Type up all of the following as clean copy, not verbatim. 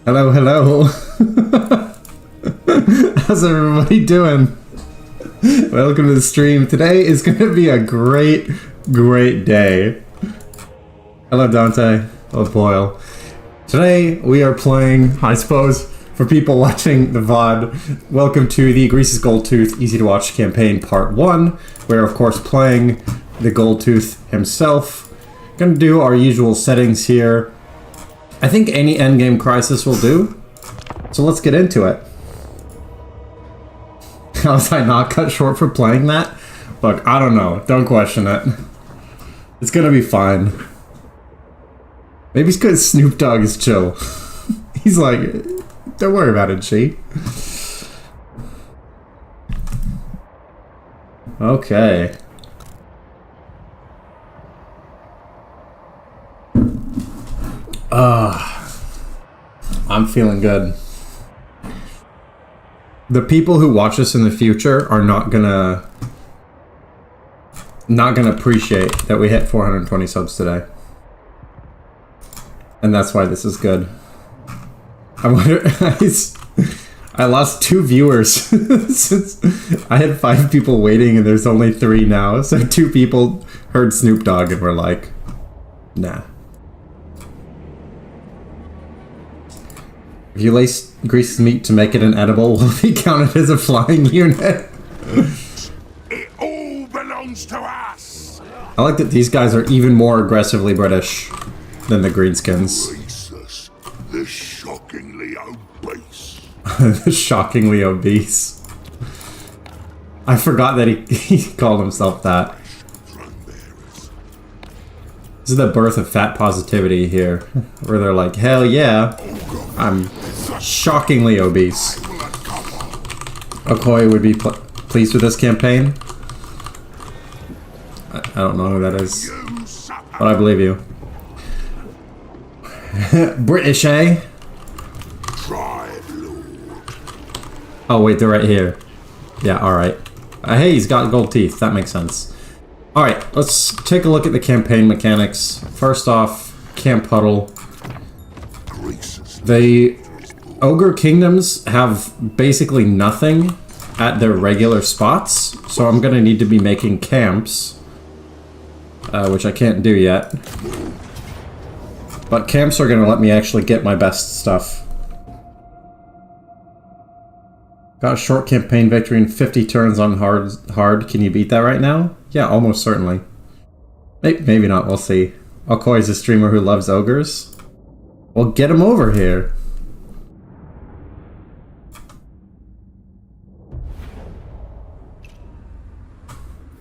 Hello, hello. How's everybody doing? Welcome to the stream. Today is going to be a great day. Hello, Dante. Hello, Boyle. Today we are playing, I suppose, for people watching the VOD, welcome to the Greasus Goldtooth Easy to Watch campaign part 1. We're of course playing the Goldtooth himself. Gonna do our usual settings here. I think any endgame crisis will do. So let's get into it. How was I not cut short for playing that? Look, I don't know. Don't question it. It's gonna be fine. Maybe it's because Snoop Dogg is chill. He's like, don't worry about it, G. Okay. I'm feeling good. The people who watch us in the future are not gonna appreciate that we hit 420 subs today. And that's why this is good. I wonder, I lost 2 viewers since I had 5 people waiting and there's only 3 now. So 2 people heard Snoop Dogg and were like, nah. If you lace Grease's meat to make it an edible, will it be counted as a flying unit? It all belongs to us. I like that these guys are even more aggressively British than the Greenskins. Greasus, the shockingly obese. The shockingly obese. I forgot that he called himself that. This is the birth of fat positivity here, where they're like, hell yeah, I'm shockingly obese. Okoye would be pleased with this campaign. I don't know who that is, but I believe you. British, eh? Oh wait, they're right here. Yeah, alright. Hey, he's got gold teeth, that makes sense. Alright, let's take a look at the campaign mechanics. First off, Camp Huddle. The Ogre Kingdoms have basically nothing at their regular spots, so I'm gonna need to be making camps, which I can't do yet. But camps are gonna let me actually get my best stuff. Got a short campaign victory in 50 turns on hard. Can you beat that right now? Yeah, almost certainly. Maybe not, we'll see. Okoye's a streamer who loves ogres. Well, get him over here.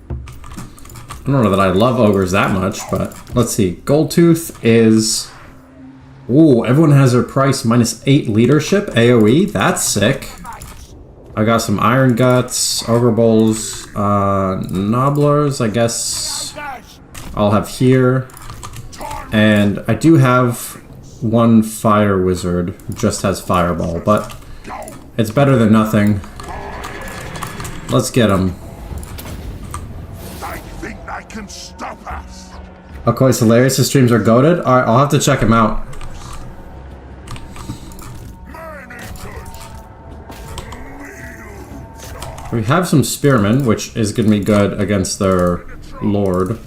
I don't know that I love ogres that much, but let's see. Goldtooth is... Ooh, everyone has their price -8 leadership, AoE. That's sick. I got some Iron Guts, Ogre Bowls, Nobblers, I guess I'll have here. And I do have one Fire Wizard, who just has Fireball, but it's better than nothing. Let's get him. They think they can stop us. Okoye's hilarious, his streams are goated. Alright, I'll have to check him out. We have some Spearmen, which is going to be good against their Lord.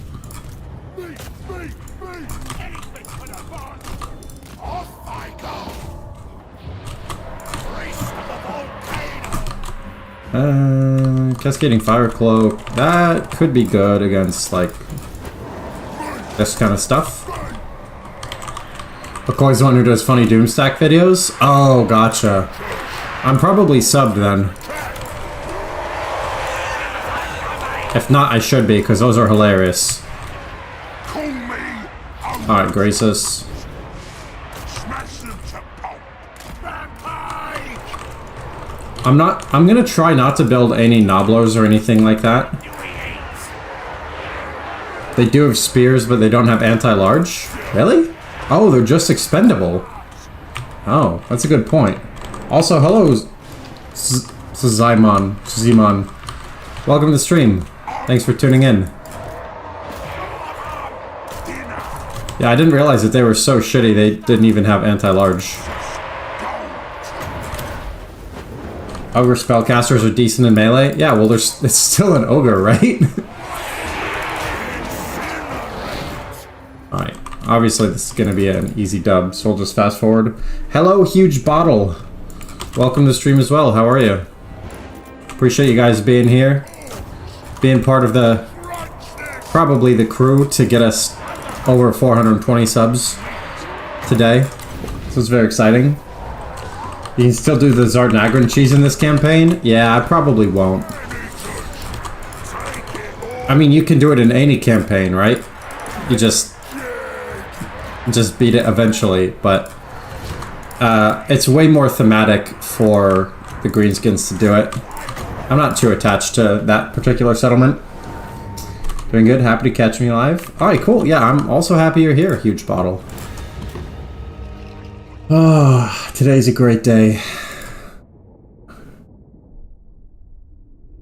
Cascading Fire Cloak. That could be good against, like, this kind of stuff. Okoye's the one who does funny Doomstack videos? Oh, gotcha. I'm probably subbed then. If not, I should be, because those are hilarious. Alright, Greasus. I'm gonna try not to build any Nobblers or anything like that. They do have spears, but they don't have anti-large? Really? Oh, they're just expendable. Oh, that's a good point. Also, hello, Zimon. Welcome to the stream. Thanks for tuning in. Yeah, I didn't realize that they were so shitty they didn't even have anti-large. Ogre spellcasters are decent in melee. Yeah, well, it's still an ogre, right? Alright, obviously this is going to be an easy dub, so we'll just fast forward. Hello, Huge Bottle. Welcome to the stream as well. How are you? Appreciate you guys being here. Being part of the... probably the crew to get us over 420 subs today. So it's very exciting. You can still do the Zardnagran cheese in this campaign? Yeah, I probably won't. I mean, you can do it in any campaign, right? You just beat it eventually, but it's way more thematic for the Greenskins to do it. I'm not too attached to that particular settlement. Doing good, happy to catch me live. Alright, cool. Yeah, I'm also happy you're here, Huge Bottle. Oh, today's a great day.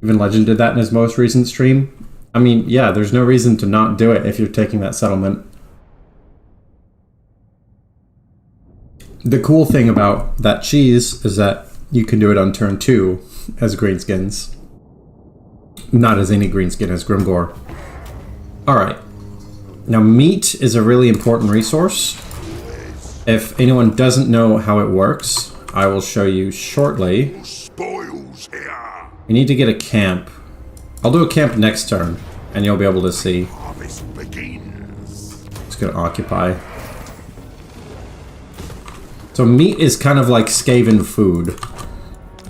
Even Legend did that in his most recent stream. I mean, yeah, there's no reason to not do it if you're taking that settlement. The cool thing about that cheese is that you can do it on turn 2 as Greenskins. Not as any Greenskin, as Grimgore. Alright. Now, meat is a really important resource. If anyone doesn't know how it works, I will show you shortly. Spoils here. We need to get a camp. I'll do a camp next turn, and you'll be able to see. Harvest begins. It's going to occupy. So meat is kind of like Skaven food.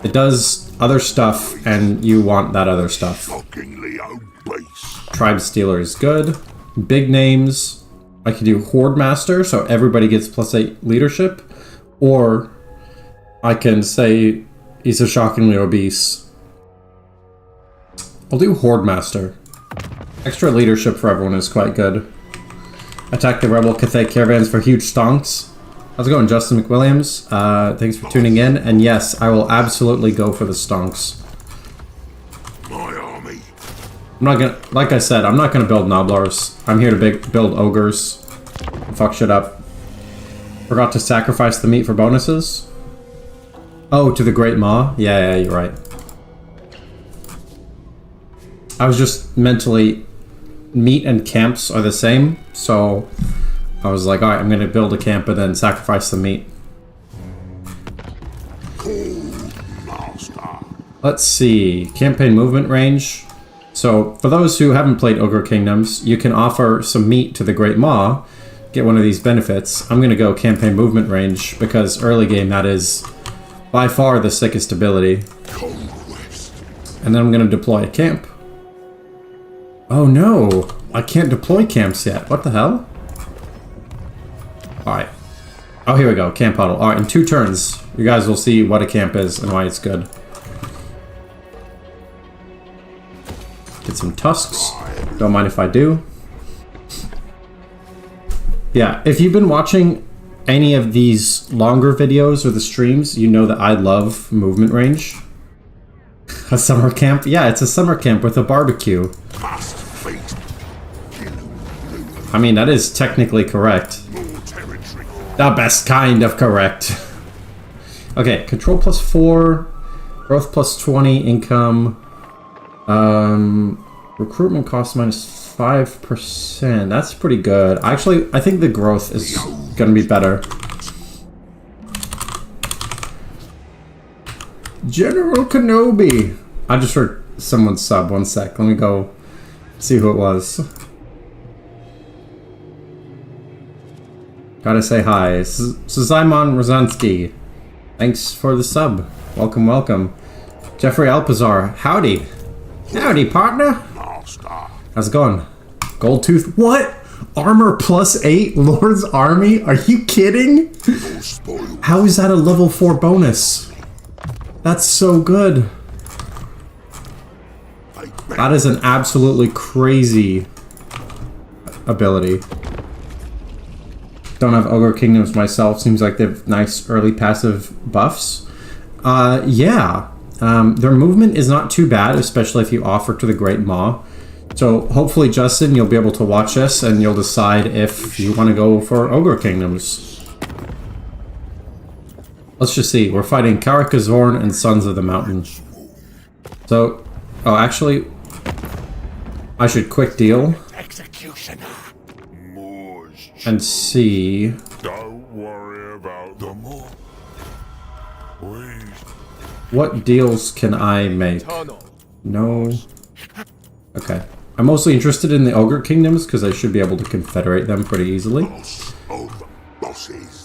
It does other stuff, and you want that other stuff. Shockingly obese. Tribe Stealer is good. Big names. I could do Horde Master, so everybody gets +8 leadership. Or I can say he's a shockingly obese. I'll do Horde Master. Extra leadership for everyone is quite good. Attack the Rebel Cathay caravans for huge stonks. How's it going, Justin McWilliams? Thanks for tuning in. And yes, I will absolutely go for the stonks. My army. I'm not gonna, like I said, I'm not gonna build Noblars. I'm here to build ogres. Fuck shit up. Forgot to sacrifice the meat for bonuses. Oh, to the Great Maw? Yeah, you're right. I was just mentally... meat and camps are the same, so... I was like, alright, I'm gonna build a camp and then sacrifice the meat. Let's see. Campaign movement range. So, for those who haven't played Ogre Kingdoms, you can offer some meat to the Great Maw, get one of these benefits. I'm gonna go campaign movement range, because early game that is by far the sickest ability. And then I'm gonna deploy a camp. Oh no! I can't deploy camps yet. What the hell? Alright. Oh, here we go. Camp huddle. Alright, in 2 turns, you guys will see what a camp is and why it's good. Get some tusks. Don't mind if I do. Yeah, if you've been watching any of these longer videos or the streams, you know that I love movement range. A summer camp? Yeah, it's a summer camp with a barbecue. I mean, that is technically correct. The best kind of correct. Okay, control +4, growth +20, income. Recruitment cost -5%. That's pretty good. Actually, I think the growth is gonna be better. General Kenobi. I just heard someone sub. 1 sec. Let me go see who it was. Gotta say hi. Suzymon Rozansky. Thanks for the sub. Welcome, welcome. Jeffrey Alpazar. Howdy. Howdy, partner. How's it going? Goldtooth. What? Armor +8? Lord's Army? Are you kidding? How is that a level 4 bonus? That's so good. That is an absolutely crazy ability. Don't have Ogre Kingdoms myself. Seems like they have nice early passive buffs. Yeah. Their movement is not too bad, especially if you offer to the Great Maw. So hopefully, Justin, you'll be able to watch this and you'll decide if you want to go for Ogre Kingdoms. Let's just see. We're fighting Karakazorn and Sons of the Mountain. So, oh, actually, I should quick deal and see. Don't worry about the more. What deals can I make? No. Okay. I'm mostly interested in the Ogre Kingdoms because I should be able to confederate them pretty easily.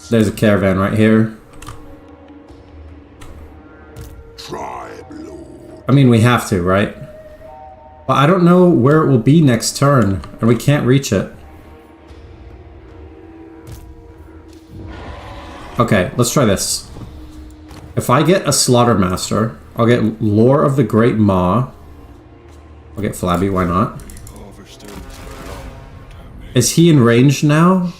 There's a caravan right here. I mean, we have to, right? But I don't know where it will be next turn, and we can't reach it. Okay, let's try this. If I get a Slaughtermaster, I'll get Lore of the Great Maw. I'll get Flabby, why not? Is he in range now?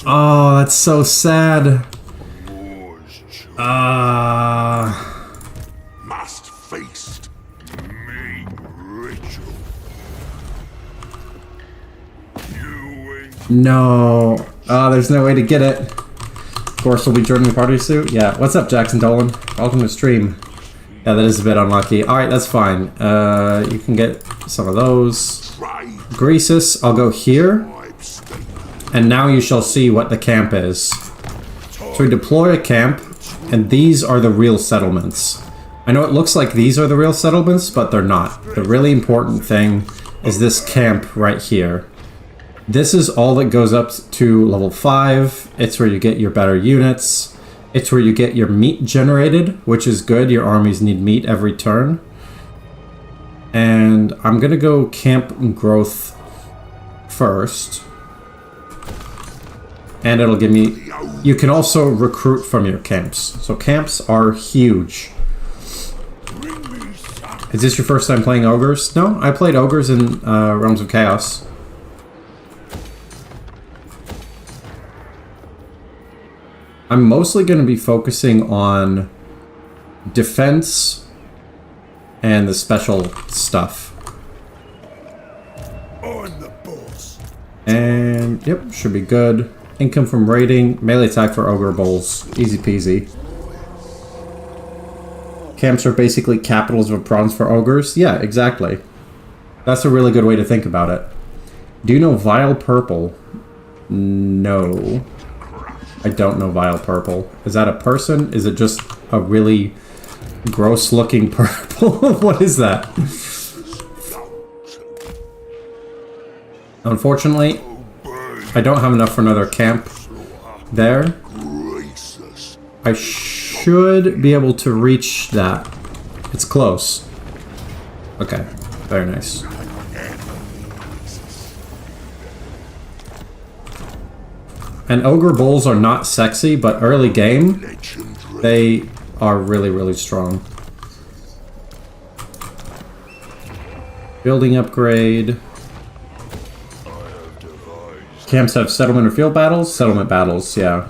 Oh, that's so sad. Must feast. Make ritual. No. There's no way to get it. Of course, we'll be joining the party soon. Yeah. What's up, Jackson Dolan? Welcome to the stream. Yeah, that is a bit unlucky. Alright, that's fine. You can get some of those. Greasus, I'll go here. And now you shall see what the camp is. So we deploy a camp, and these are the real settlements. I know it looks like these are the real settlements, but they're not. The really important thing is this camp right here. This is all that goes up to level 5. It's where you get your better units. It's where you get your meat generated, which is good. Your armies need meat every turn. And I'm gonna go camp growth first. And it'll give me... You can also recruit from your camps. So camps are huge. Is this your first time playing ogres? No, I played ogres in Realms of Chaos. I'm mostly going to be focusing on defense and the special stuff. And, yep, should be good. Income from raiding, melee attack for ogre bowls. Easy peasy. Camps are basically capitals of a province for ogres. Yeah, exactly. That's a really good way to think about it. Do you know Vile Purple? No. I don't know Vile Purple. Is that a person? Is it just a really gross looking purple? What is that? Unfortunately, I don't have enough for another camp there. I should be able to reach that. It's close. Okay, very nice. And ogre bulls are not sexy, but early game, they are really, really strong. Building upgrade. Camps have settlement or field battles? Settlement battles, yeah.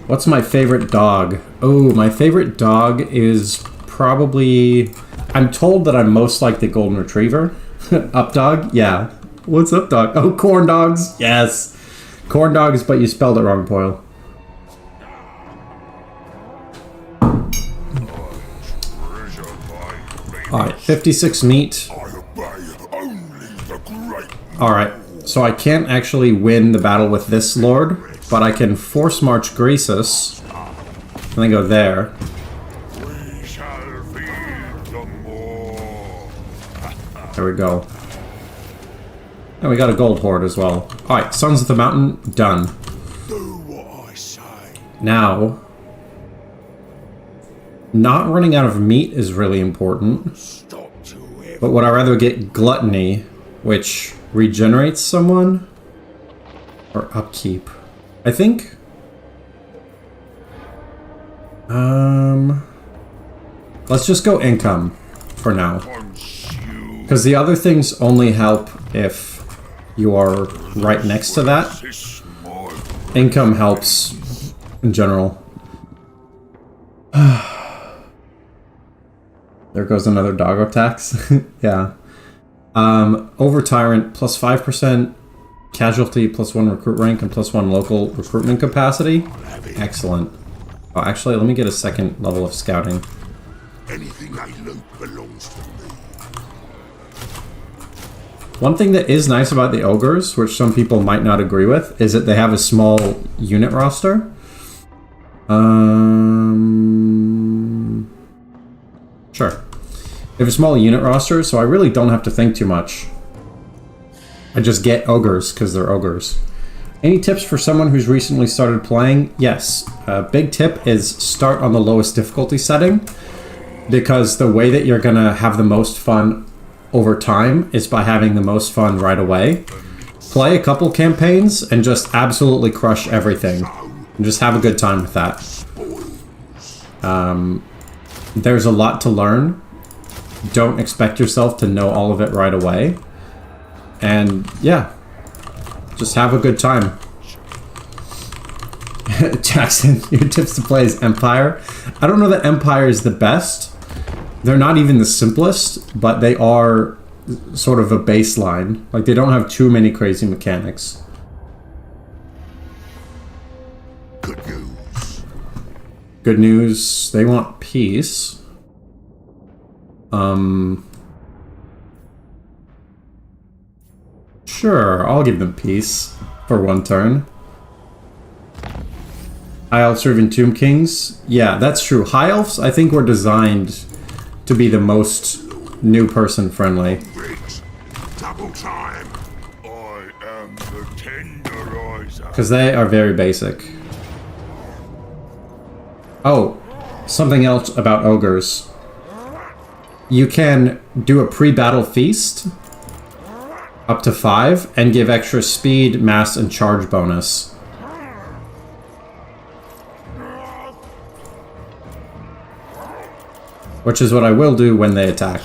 What's my favorite dog? Oh, my favorite dog is probably... I'm told that I'm most like the golden retriever. Up dog? Yeah. What's up dog? Oh, corn dogs? Yes. Corn dogs, but you spelled it wrong, Poyle. Alright, 56 meat. Alright, so I can't actually win the battle with this lord, but I can force march Greasus and then go there. There we go. And we got a gold hoard as well. Alright, Sons of the Mountain, done. Now, not running out of meat is really important. But would I rather get Gluttony, which regenerates someone? Or Upkeep? I think... let's just go Income for now. Because the other things only help if you are right next to that. Income helps in general. There goes another doggo tax. Yeah. Over Tyrant, plus 5%. Casualty +1 recruit rank and +1 local recruitment capacity. Excellent. Oh, actually, let me get a second level of scouting. Anything I loot belongs to me. One thing that is nice about the ogres, which some people might not agree with, is that they have a small unit roster. Sure. They have a small unit roster, so I really don't have to think too much. I just get ogres because they're ogres. Any tips for someone who's recently started playing? Yes. A big tip is start on the lowest difficulty setting, because the way that you're going to have the most fun over time is by having the most fun right away. Play a couple campaigns and just absolutely crush everything. And just have a good time with that. There's a lot to learn. Don't expect yourself to know all of it right away. And yeah, just have a good time. Jackson, your tips to play is Empire. I don't know that Empire is the best. They're not even the simplest, but they are sort of a baseline. Like, they don't have too many crazy mechanics. Good news. Good news, they want peace. Sure, I'll give them peace for one turn. High Elves serving Tomb Kings. Yeah, that's true. High Elves, I think, were designed to be the most new person friendly. Double time. I am the tenderizer. Because they are very basic. Oh, something else about ogres. You can do a pre-battle feast up to 5 and give extra speed, mass, and charge bonus. Which is what I will do when they attack.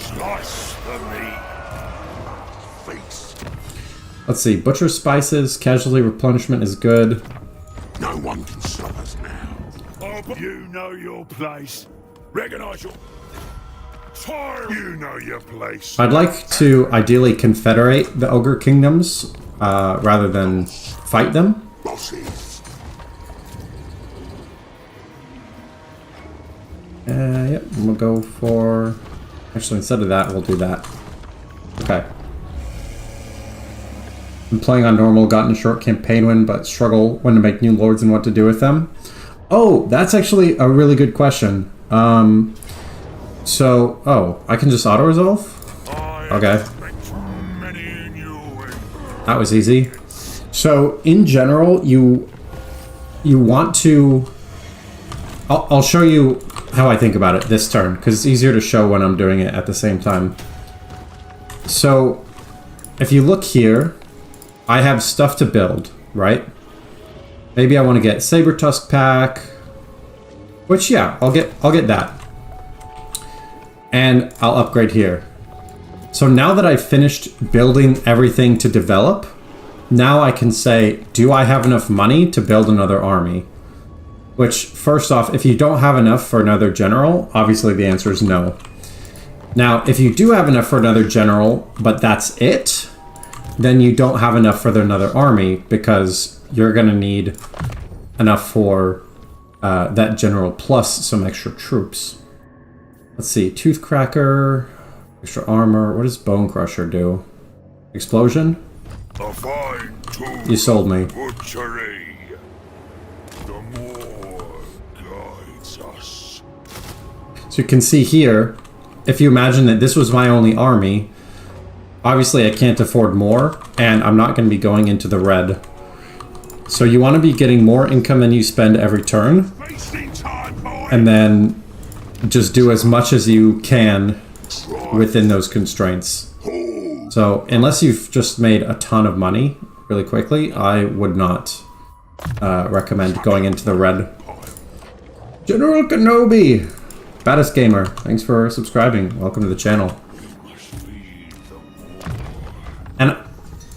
Let's see, Butcher Spices, Casualty Replenishment is good. No one can stop us now. You know your place. Recognize your... You know your place. I'd like to ideally confederate the Ogre Kingdoms rather than fight them. Bosses. Yep, we'll go for... Actually, instead of that, we'll do that. Okay. I'm playing on normal, gotten a short campaign win, but struggle when to make new lords and what to do with them. Oh, that's actually a really good question. So, oh, I can just auto-resolve? Okay. That was easy. So, in general, you want to... I'll show you how I think about it this turn, because it's easier to show when I'm doing it at the same time. So, if you look here, I have stuff to build, right? Maybe I want to get Saber Tusk Pack, which, yeah, I'll get that. And I'll upgrade here. So now that I've finished building everything to develop, now I can say, do I have enough money to build another army? Which, first off, if you don't have enough for another general, obviously the answer is no. Now, if you do have enough for another general, but that's it, then you don't have enough for another army, because you're going to need enough for that general plus some extra troops. Let's see, Toothcracker, extra armor. What does Bone Crusher do? Explosion? A fine tool. You sold me. Butchery. The more guides us. So you can see here, if you imagine that this was my only army, obviously I can't afford more, and I'm not going to be going into the red. So you want to be getting more income than you spend every turn, and then just do as much as you can within those constraints. So unless you've just made a ton of money really quickly, I would not recommend going into the red. General Kenobi! Baddest Gamer, thanks for subscribing. Welcome to the channel. And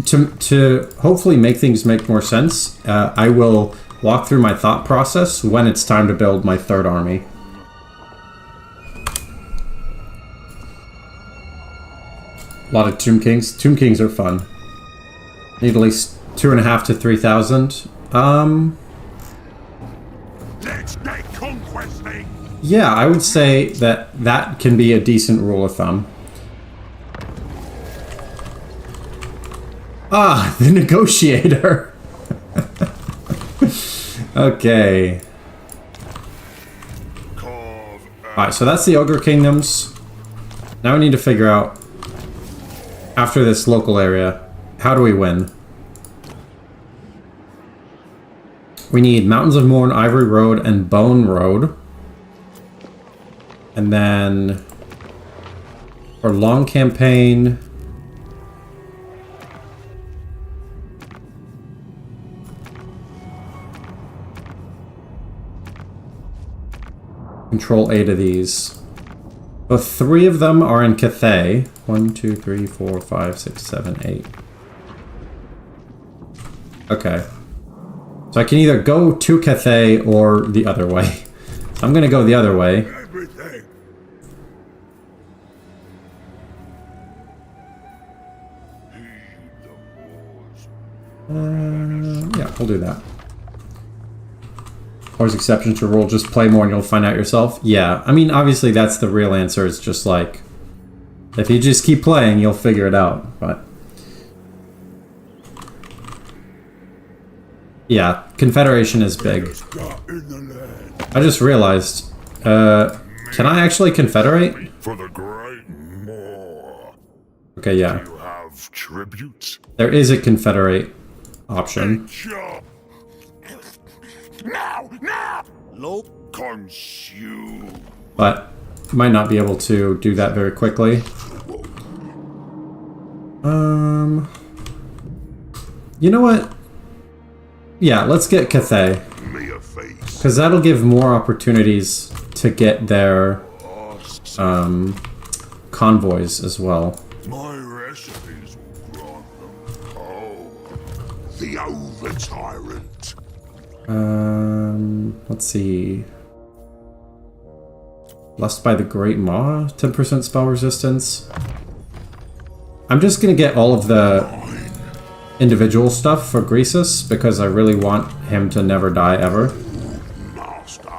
to hopefully make things make more sense, I will walk through my thought process when it's time to build my third army. A lot of Tomb Kings. Tomb Kings are fun. Need at least 2.5 to 3,000. Let's get conquesting. Yeah, I would say that that can be a decent rule of thumb. Ah, the negotiator. Okay. Alright, so that's the Ogre Kingdoms. Now we need to figure out, after this local area, how do we win? We need Mountains of Morn, Ivory Road, and Bone Road. And then for long campaign, control 8 of these. Well, 3 of them are in Cathay. 1, 2, 3, 4, 5, 6, 7, 8. Okay. So I can either go to Cathay or the other way. So I'm gonna go the other way. Everything. Yeah, we'll do that. Or as exception to rule, just play more and you'll find out yourself. Yeah, I mean, obviously that's the real answer. It's just like, if you just keep playing, you'll figure it out. But yeah, Confederation is big. I just realized, can I actually confederate? For the great more. Okay, yeah. You have tributes. There is a confederate option. Sure. Now! Low. Consume. But might not be able to do that very quickly. You know what? Yeah, let's get Cathay. Me a face. Because that'll give more opportunities to get their convoys as well. My recipes will grant them. Oh, the over tyrant. Let's see. Blessed by the Great Maw, 10% spell resistance. I'm just gonna get all of the individual stuff for Greasus because I really want him to never die ever. Master.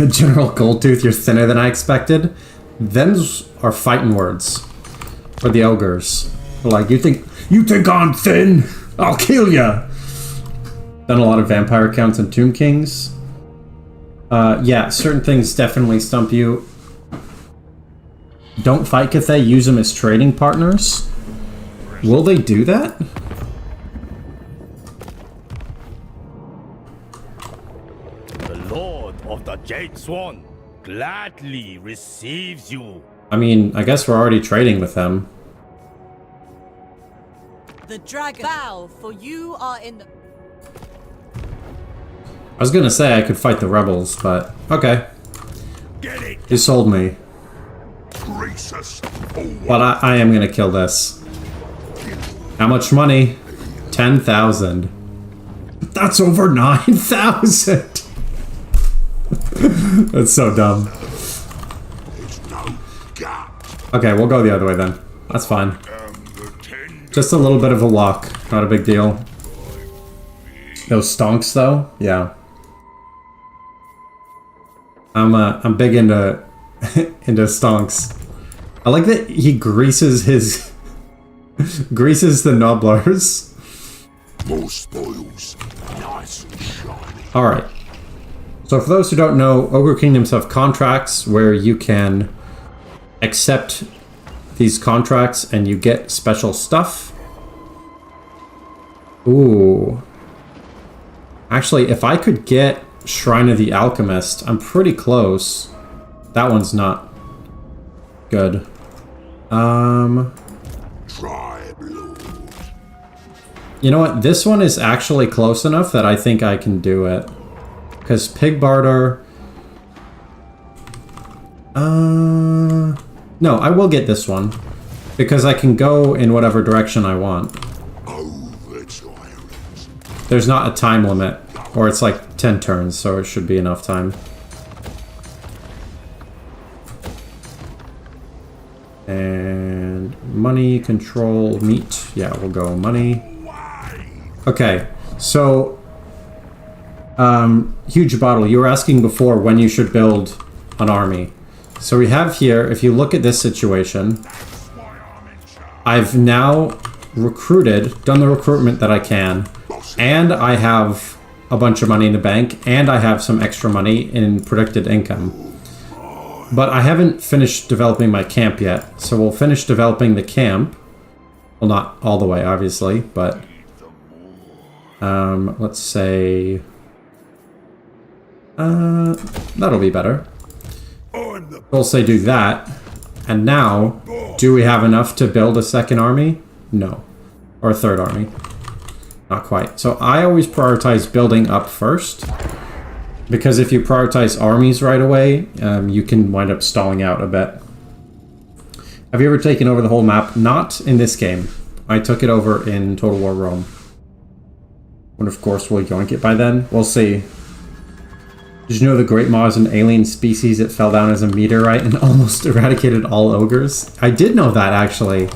General Goldtooth, you're thinner than I expected. Them's are fighting words for the ogres. Like, you think I'm thin? I'll kill ya! Done a lot of vampire counts and Tomb Kings. Yeah, certain things definitely stump you. Don't fight Cathay, use them as trading partners. Will they do that? The Lord of the Jade Swan gladly receives you. I mean, I guess we're already trading with them. The dragon bow, for you are in the... I was gonna say I could fight the rebels, but okay. Get it. You sold me. Greasus. But I am gonna kill this. How much money? 10,000. That's over 9,000! That's so dumb. There's no gap. Okay, we'll go the other way then. That's fine. The ten Just a little bit of a walk. Not a big deal. Those stonks though? Yeah. I'm big into into stonks. I like that he greases his greases the nobblers. more spoils. Nice and shiny. Alright. So for those who don't know, Ogre Kingdoms have contracts where you can accept these contracts and you get special stuff. Ooh. Actually, if I could get Shrine of the Alchemist, I'm pretty close. That one's not good. Tribe Lord. You know what? This one is actually close enough that I think I can do it. Because Pig Barter... No, I will get this one. Because I can go in whatever direction I want. Over tyrant. There's not a time limit. Or it's like 10 turns, so it should be enough time. And money, control, meat. Yeah, we'll go money. Okay, so huge bottle. You were asking before when you should build an army. So we have here, if you look at this situation, I've now recruited, done the recruitment that I can, and I have a bunch of money in the bank, and I have some extra money in predicted income. But I haven't finished developing my camp yet, so we'll finish developing the camp. Well, not all the way, obviously, but let's say that'll be better. We'll say do that, and now, do we have enough to build a second army? No. Or a third army. Not quite. So I always prioritize building up first, because if you prioritize armies right away, you can wind up stalling out a bit. Have you ever taken over the whole map? Not in this game. I took it over in Total War Rome. And of course we'll yoink it by then. We'll see. Did you know the Great Maw is an alien species that fell down as a meteorite and almost eradicated all ogres? I did know that, actually.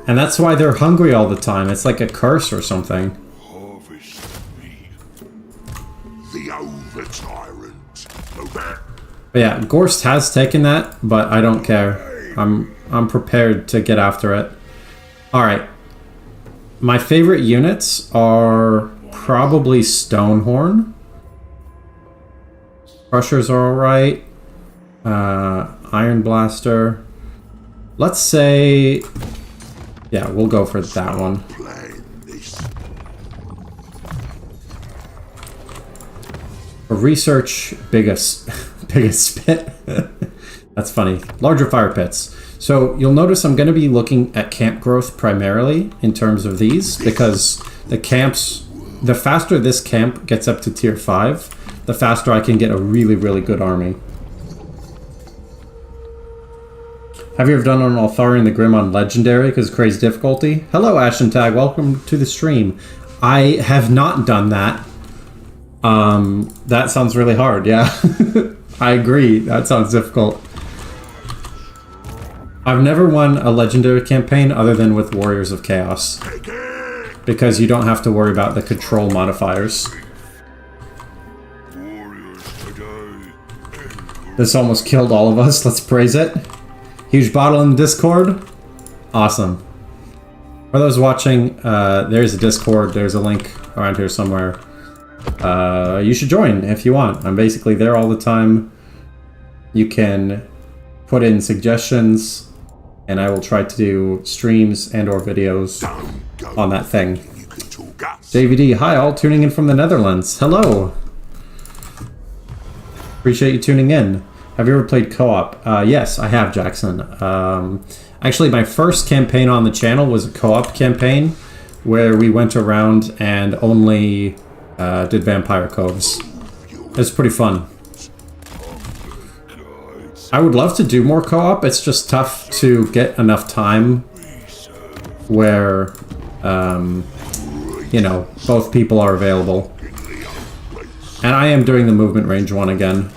And that's why they're hungry all the time. It's like a curse or something. But yeah, Gorst has taken that, but I don't care. I'm prepared to get after it. Alright. My favorite units are probably Stonehorn. Crushers are alright. Iron Blaster. Let's say... yeah, we'll go for that one. For research, biggest spit. That's funny. Larger fire pits. So you'll notice I'm going to be looking at camp growth primarily in terms of these, because the camps, the faster this camp gets up to tier 5, the faster I can get a really, really good army. Have you ever done an Altharian the Grim on Legendary because of crazy difficulty? Hello, Ashton Tag. Welcome to the stream. I have not done that. That sounds really hard, yeah. I agree. That sounds difficult. I've never won a Legendary campaign other than with Warriors of Chaos, because you don't have to worry about the control modifiers. This almost killed all of us. Let's praise it. Huge bottle in the Discord. Awesome. For those watching, there's a Discord. There's a link around here somewhere. You should join if you want. I'm basically there all the time. You can put in suggestions, and I will try to do streams and or videos on that thing. JVD, hi all, tuning in from the Netherlands. Hello. Appreciate you tuning in. Have you ever played co-op? Yes, I have, Jackson. Actually, my first campaign on the channel was a co-op campaign where we went around and only did Vampire Coves. It's pretty fun. I would love to do more co-op. It's just tough to get enough time where, you know, both people are available. And I am doing the movement range one again.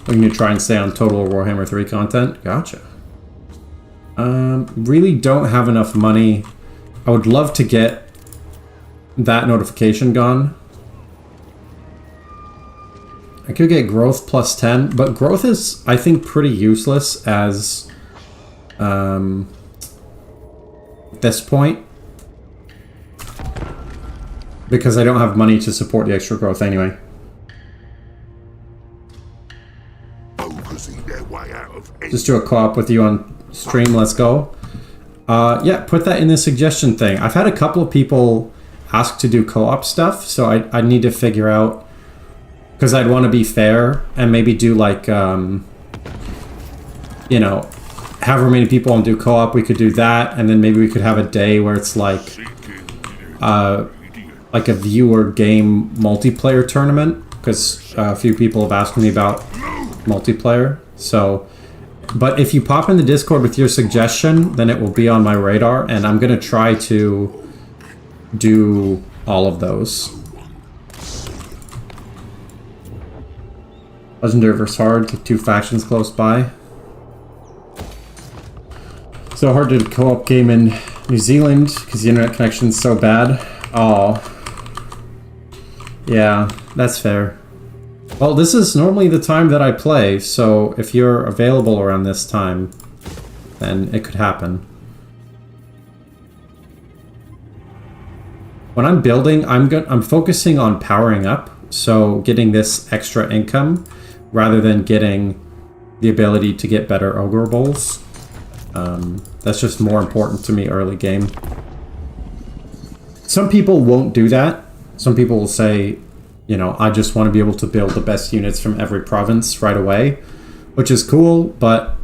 We're going to try and stay on Total Warhammer 3 content. Gotcha. Really don't have enough money. I would love to get that notification gone. I could get growth plus 10, but growth is, I think, pretty useless as this point, because I don't have money to support the extra growth anyway. Just do a co-op with you on stream. Let's go. Yeah, put that in the suggestion thing. I've had a couple of people ask to do co-op stuff, so I need to figure out, because I'd want to be fair and maybe do like, you know, however many people want to do co-op, we could do that, and then maybe we could have a day where it's like a viewer game multiplayer tournament, because a few people have asked me about multiplayer. So, but if you pop in the Discord with your suggestion, then it will be on my radar, and I'm going to try to do all of those. Legendary versus hard, two factions close by. So hard to co-op game in New Zealand because the internet connection's so bad. Oh. Yeah, that's fair. Well, this is normally the time that I play, so if you're available around this time, then it could happen. When I'm building, I'm focusing on powering up, so getting this extra income rather than getting the ability to get better ogre bowls. That's just more important to me early game. Some people won't do that. Some people will say, you know, I just want to be able to build the best units from every province right away, which is cool, but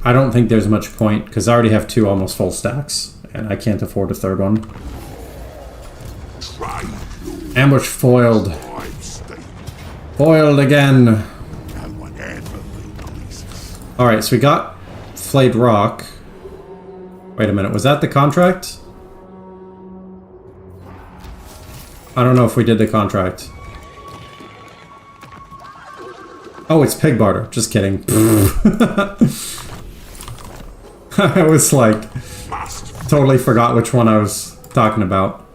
I don't think there's much point because I already have 2 almost full stacks and I can't afford a 3rd one. Ambush foiled. Foiled again. Alright, so we got Flayed Rock. Wait a minute, was that the contract? I don't know if we did the contract. Oh, it's pig barter. Just kidding. I was like, totally forgot which one I was talking about.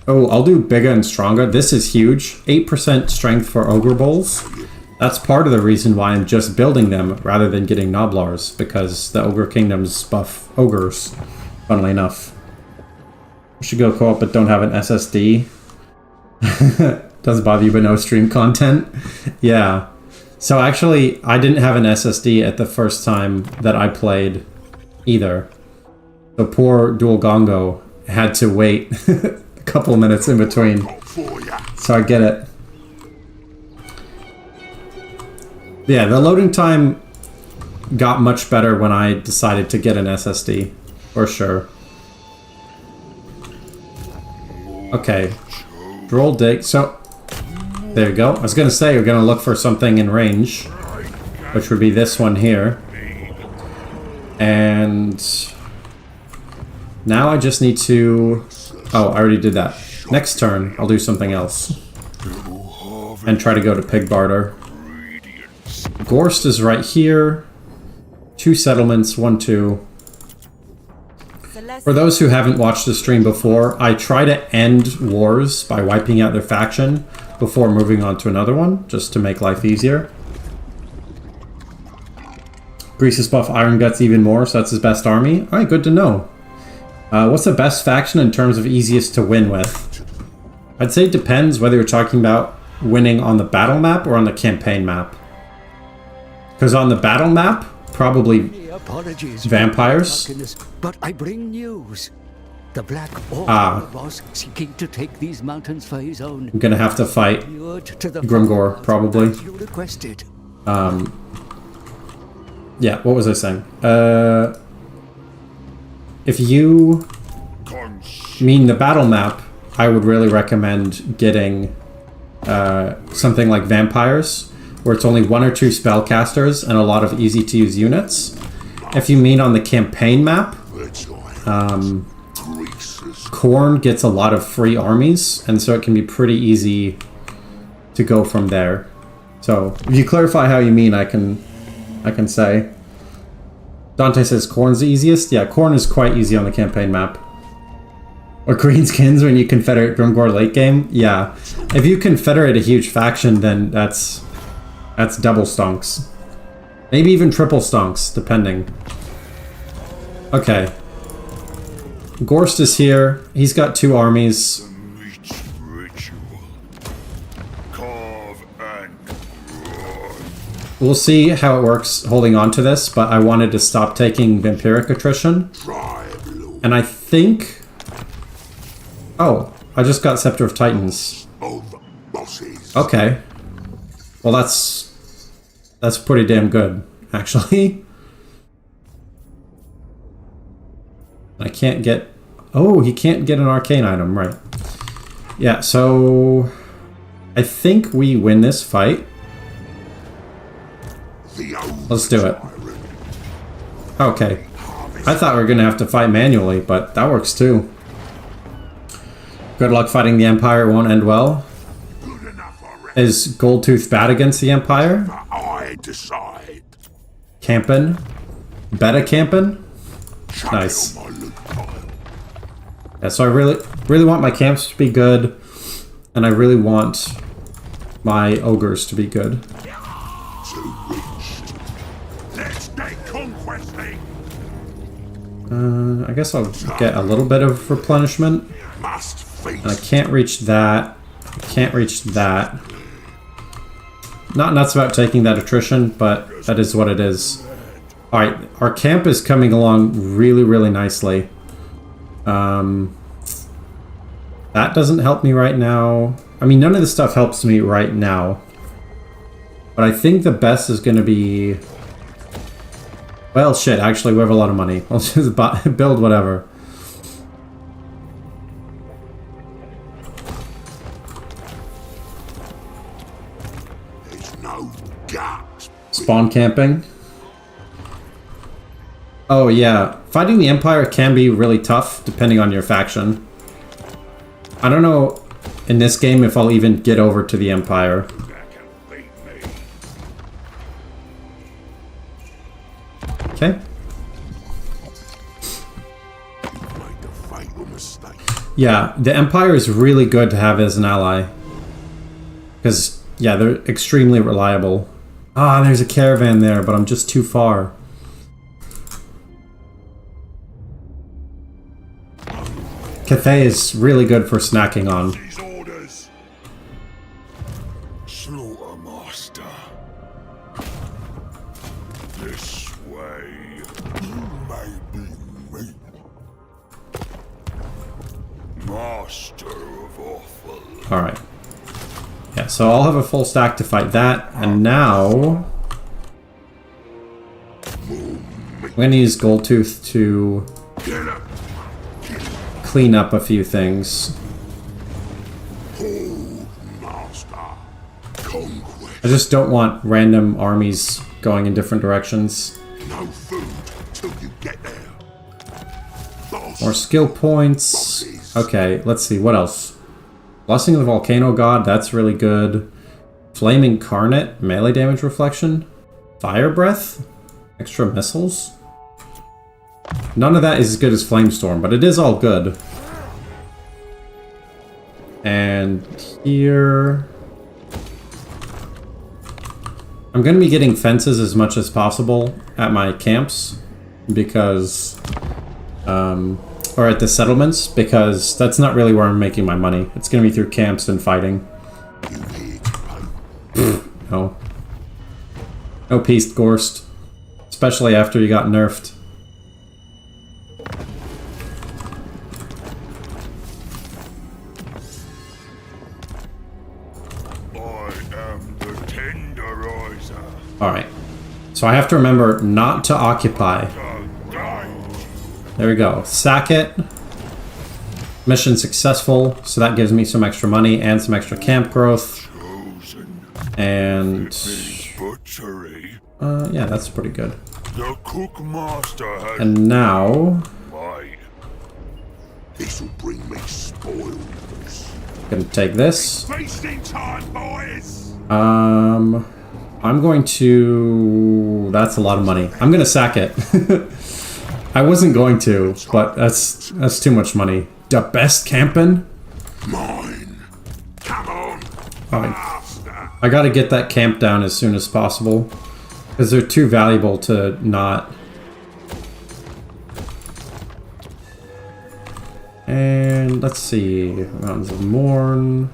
Oh, I'll do bigger and stronger. This is huge. 8% strength for ogre bowls. That's part of the reason why I'm just building them rather than getting Noblars, because the Ogre Kingdoms buff ogres, funnily enough. We should go co-op but don't have an SSD. Doesn't bother you but no stream content. Yeah. So actually, I didn't have an SSD at the first time that I played either. The poor Dual Gongo had to wait a couple of minutes in between. So I get it. Yeah, the loading time got much better when I decided to get an SSD, for sure. Okay, Droll dig. So, there you go. I was gonna say we're gonna look for something in range, which would be this one here. And now I just need to... Oh, I already did that. Next turn, I'll do something else. And try to go to pig barter. Gorst is right here. 2 settlements, 1, 2. For those who haven't watched the stream before, I try to end wars by wiping out their faction before moving on to another one, just to make life easier. Greasus buff Iron Guts even more, so that's his best army. Alright, good to know. What's the best faction in terms of easiest to win with? I'd say it depends whether you're talking about winning on the battle map or on the campaign map. Because on the battle map, probably vampires. But I bring news. The Black Ogre was seeking to take these mountains for his own. I'm gonna have to fight Grimgor, probably. Yeah, what was I saying? If you mean the battle map, I would really recommend getting something like vampires, where it's only 1 or 2 spellcasters and a lot of easy to use units. If you mean on the campaign map, Khorne gets a lot of free armies, and so it can be pretty easy to go from there. So if you clarify how you mean, I can say. Dante says Khorne's the easiest. Yeah, Khorne is quite easy on the campaign map. Or greenskins when you confederate Grimgor late game. Yeah, if you confederate a huge faction, then that's double stonks. Maybe even triple stonks, depending. Okay. Gorst is here. He's got 2 armies. We'll see how it works holding on to this, but I wanted to stop taking vampiric attrition. And I think... Oh, I just got Scepter of Titans. Okay. Well, that's pretty damn good, actually. I can't get... Oh, he can't get an arcane item, right. Yeah, so... I think we win this fight. Let's do it. Okay. I thought we were going to have to fight manually, but that works too. Good luck fighting the Empire, it won't end well. Is Goldtooth bad against the Empire? I decide. Campin'? Beta campin'? Chuck Nice. it on my loot pile. Yeah, so I really want my camps to be good, and I really want my ogres to be good. Too rich. Let's get conquesting. I guess I'll get a little bit of replenishment. Must feast. And I can't reach that. I can't reach that. Not nuts about taking that attrition, but that is what it is. Alright, our camp is coming along really, really nicely. That doesn't help me right now. I mean, none of this stuff helps me right now. But I think the best is going to be... Well, shit, actually, we have a lot of money. I'll just build whatever. There's no guts. Spawn camping. Oh, yeah. Fighting the Empire can be really tough, depending on your faction. I don't know in this game if I'll even get over to the Empire. That can beat me. Okay. You've made the fatal mistake. Yeah, the Empire is really good to have as an ally. Because, yeah, they're extremely reliable. Ah, there's a caravan there, but I'm just too far. Cathay is really good for snacking on. These orders. Slaughtermaster. This way. You may be me. Master of Awful. Alright. Yeah, so I'll have a full stack to fight that, and now... I'm gonna use Goldtooth to Get up. clean up a few things. Hold, master. Conquest. I just don't want random armies going in different directions. No food till you get there. Boss. More skill points. Okay, let's see, what else? Blessing of the Volcano God, that's really good. Flame Incarnate, melee damage reflection. Fire Breath, extra missiles. None of that is as good as Flamestorm, but it is all good. And here... I'm going to be getting fences as much as possible at my camps, because... or at the settlements, because that's not really where I'm making my money. It's going to be through camps and fighting. You here to pay. No. No peace, Gorst. Especially after you got nerfed. I am the tenderizer. Alright. So I have to remember not to occupy. There we go. Sack it. Mission successful. So that gives me some extra money and some extra camp growth. Chosen. And... Butchery. yeah, that's pretty good. The cook master has And now... might. This'll bring me spoils. Gonna take this. Feasting time, boys. I'm going to... That's a lot of money. I'm gonna sack it. I wasn't going to, but that's too much money. The best camping? Mine. Come on. Alright. Master. I gotta get that camp down as soon as possible. Because they're too valuable to not... And let's see. Mountains of Morn.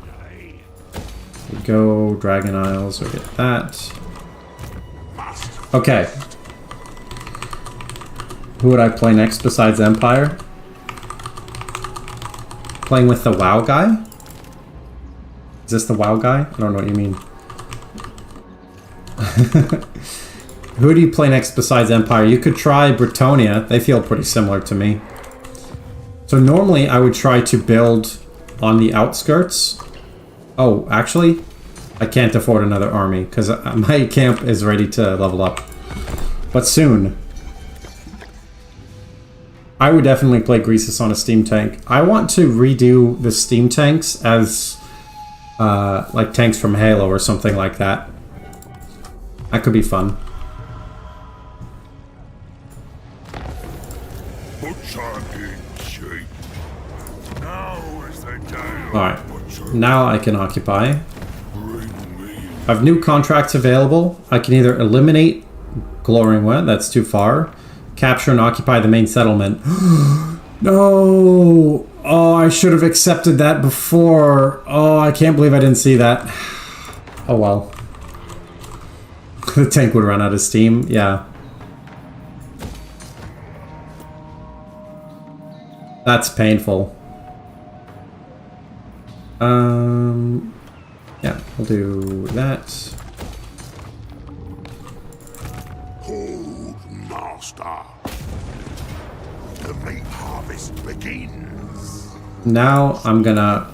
There we go. Dragon Isles. We'll get that. Okay. Who would I play next besides Empire? Playing with the WoW guy? Is this the WoW guy? I don't know what you mean. Who do you play next besides Empire? You could try Britonia. They feel pretty similar to me. So normally I would try to build on the outskirts. Oh, actually, I can't afford another army because my camp is ready to level up. But soon. I would definitely play Greasus on a steam tank. I want to redo the steam tanks as like tanks from Halo or something like that. That could be fun. Alright, now I can occupy. I have new contracts available. I can either eliminate Gloringwa, that's too far. Capture and occupy the main settlement. No! Oh, I should have accepted that before. Oh, I can't believe I didn't see that. Oh well. The tank would run out of steam, yeah. That's painful. Yeah, we'll do that. Hold, master. The meat harvest begins. Now I'm gonna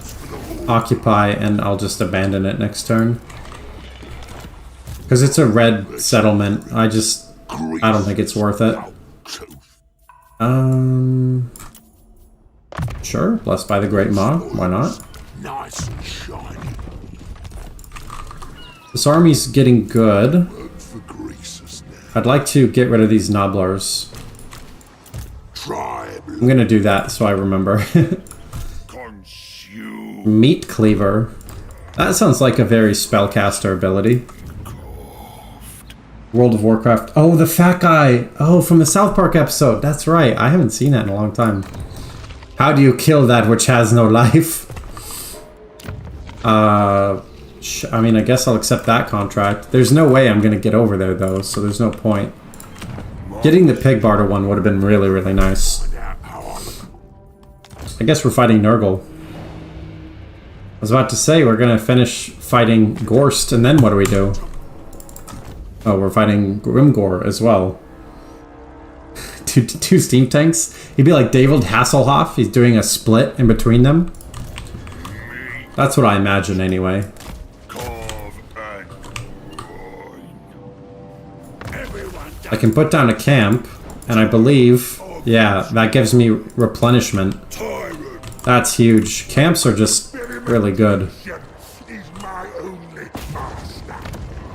occupy and I'll just abandon it next turn. Because it's a red settlement. I don't think it's worth it. Sure, blessed by the Great Maw. Why not? Nice and shiny. This army's getting good. For Greasus now. I'd like to get rid of these nobblers. Tribe. I'm gonna do that so I remember. Consume. Meat Cleaver. That sounds like a very spellcaster ability. World of Warcraft. Oh, the fat guy. Oh, from the South Park episode. That's right. I haven't seen that in a long time. How do you kill that which has no life? I mean, I guess I'll accept that contract. There's no way I'm going to get over there, though, so there's no point. Getting the pig barter one would have been really, really nice. I guess we're fighting Nurgle. I was about to say, we're going to finish fighting Gorst, and then what do we do? Oh, we're fighting Grimgor as well. two steam tanks? He'd be like David Hasselhoff. He's doing a split in between them. That's what I imagine, anyway. I can put down a camp, and I believe, yeah, that gives me replenishment. That's huge. Camps are just really good.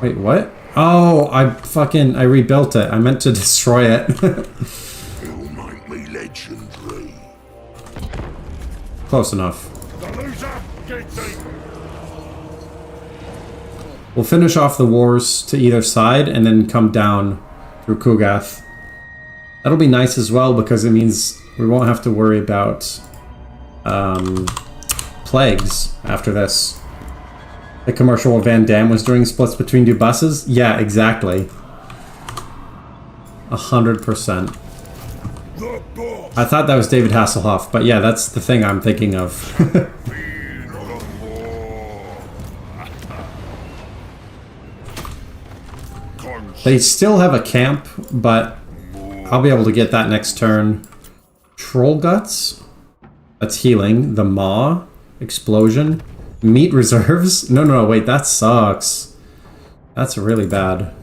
Wait, what? Oh, I rebuilt it. I meant to destroy it. It'll make me legendary. Close enough. We'll finish off the wars to either side and then come down through Kugath. That'll be nice as well because it means we won't have to worry about plagues after this. The commercial where Van Damme was doing splits between two buses? Yeah, exactly. 100%. I thought that was David Hasselhoff, but yeah, that's the thing I'm thinking of. They still have a camp, but I'll be able to get that next turn. Troll Guts? That's healing. The Maw? Explosion? Meat reserves? No, wait, that sucks. That's really bad.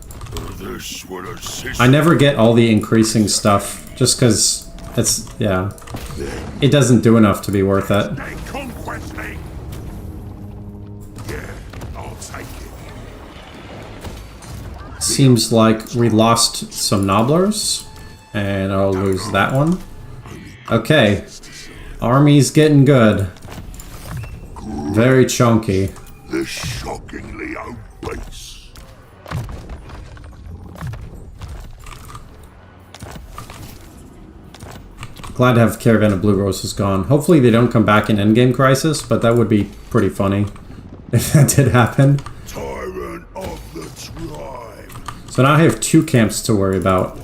I never get all the increasing stuff, just because it's, yeah. It doesn't do enough to be worth it. Seems like we lost some nobblers, and I'll lose that one. Okay, army's getting good. Very chunky. This shockingly obese. Glad to have Caravan of Blue Roses gone. Hopefully they don't come back in Endgame Crisis, but that would be pretty funny if that did happen. Tyrant of the tribe. So now I have 2 camps to worry about.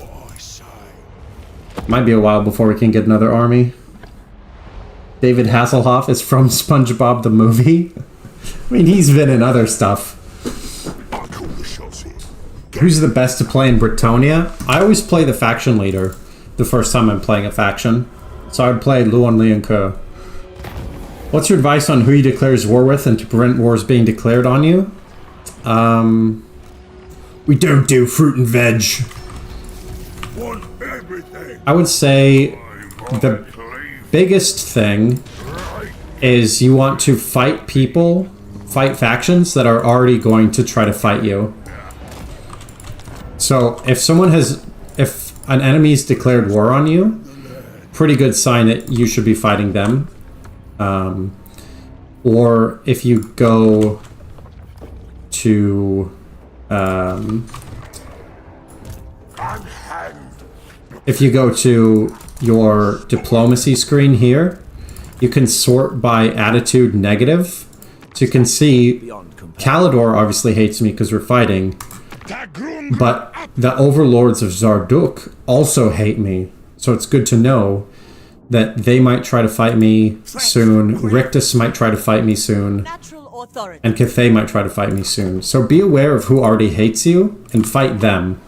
Might be a while before we can get another army. David Hasselhoff is from SpongeBob the movie. I mean, he's been in other stuff. I call the shots here. Who's the best to play in Britonia? I always play the faction leader the first time I'm playing a faction. So I would play Luon Leoncoeur. What's your advice on who he declares war with and to prevent wars being declared on you? We don't do fruit and veg. Want everything. I would say the biggest thing is you want to fight people fight factions that are already going to try to fight you. So if an enemy's declared war on you, pretty good sign that you should be fighting them. Or if you go to your diplomacy screen here, you can sort by attitude negative. So you can see Kalidor obviously hates me because we're fighting, but the overlords of Zarduk also hate me. So it's good to know that they might try to fight me soon, Rictus might try to fight me soon, and Cathay might try to fight me soon. So be aware of who already hates you and fight them.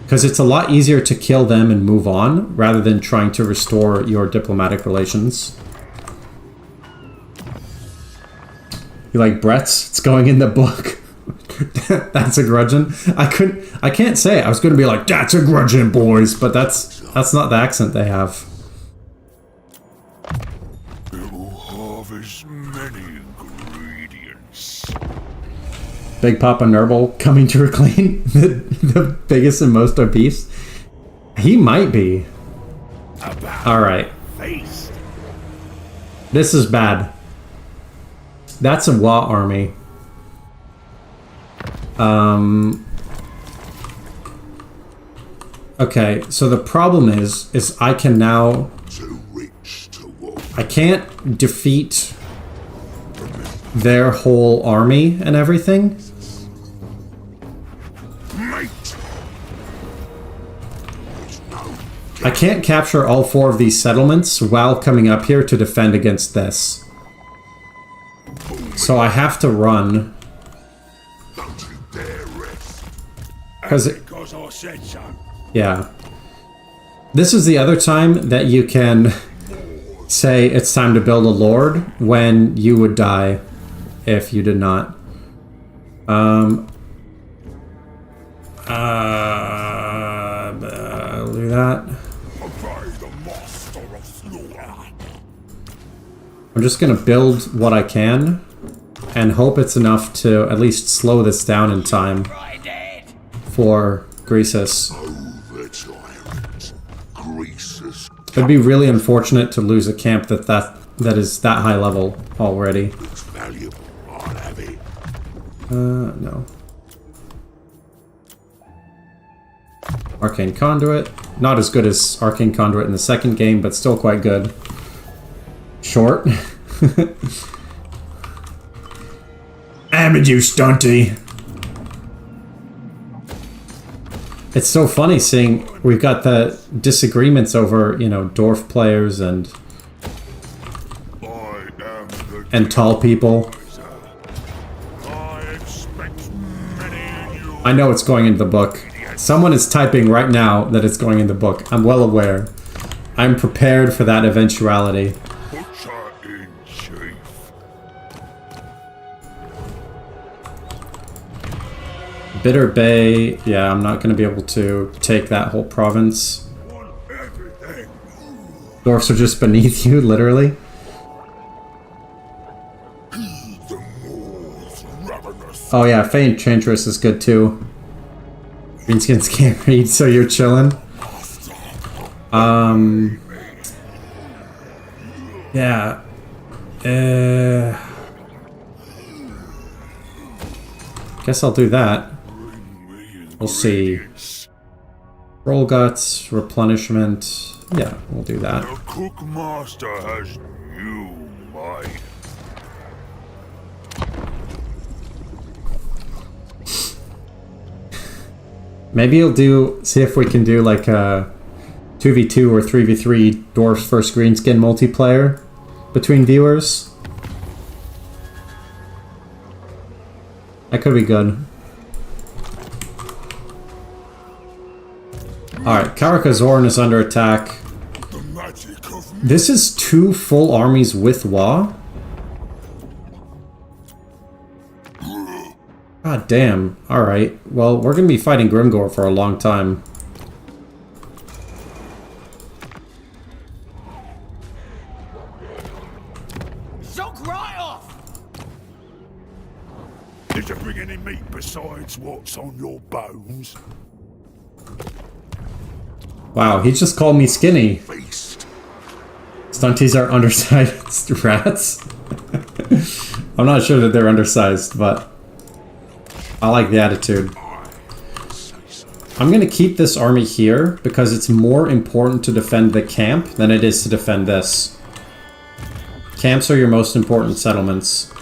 Because it's a lot easier to kill them and move on, rather than trying to restore your diplomatic relations. You like Brett's? It's going in the book. That's a grudgin'. I can't say it. I was gonna be like, that's a grudgin', boys, but that's not the accent they have. It will harvest many ingredients. Big Papa Nurble coming to reclaim the biggest and most obese. He might be. Alright. This is bad. That's a Wa army. Okay, so the problem is I can now... I can't defeat their whole army and everything. I can't capture all 4 of these settlements while coming up here to defend against this. So I have to run. Because I said so. Yeah. This is the other time that you can say it's time to build a lord when you would die if you did not. I'll do that. I'm just gonna build what I can and hope it's enough to at least slow this down in time for Greasus. It'd be really unfortunate to lose a camp that is that high level already. No. Arcane Conduit. Not as good as Arcane Conduit in the second game, but still quite good. Short. Amadou Stunty. It's so funny seeing we've got the disagreements over, you know, dwarf players and tall people. I know it's going into the book. Someone is typing right now that it's going in the book. I'm well aware. I'm prepared for that eventuality. Bitter Bay, yeah, I'm not going to be able to take that whole province. Dwarfs are just beneath you, literally. Oh yeah, Fey Enchantress is good too. Greenskins can't read, so you're chilling. Yeah. Guess I'll do that. We'll see. Roll guts, replenishment. Yeah, we'll do that. The cook master has new might. Maybe you'll see if we can do like a 2v2 or 3v3 Dwarfs vs Greenskin multiplayer between viewers. That could be good. Alright, Karakazorn is under attack. This is 2 full armies with Wa? God damn. Alright. Well, we're gonna be fighting Grimgor for a long time. marks on your bones? Wow, he just called me skinny. Feast. Stunties are undersized rats. I'm not sure that they're undersized, but I like the attitude. I'm gonna keep this army here because it's more important to defend the camp than it is to defend this. Camps are your most important settlements.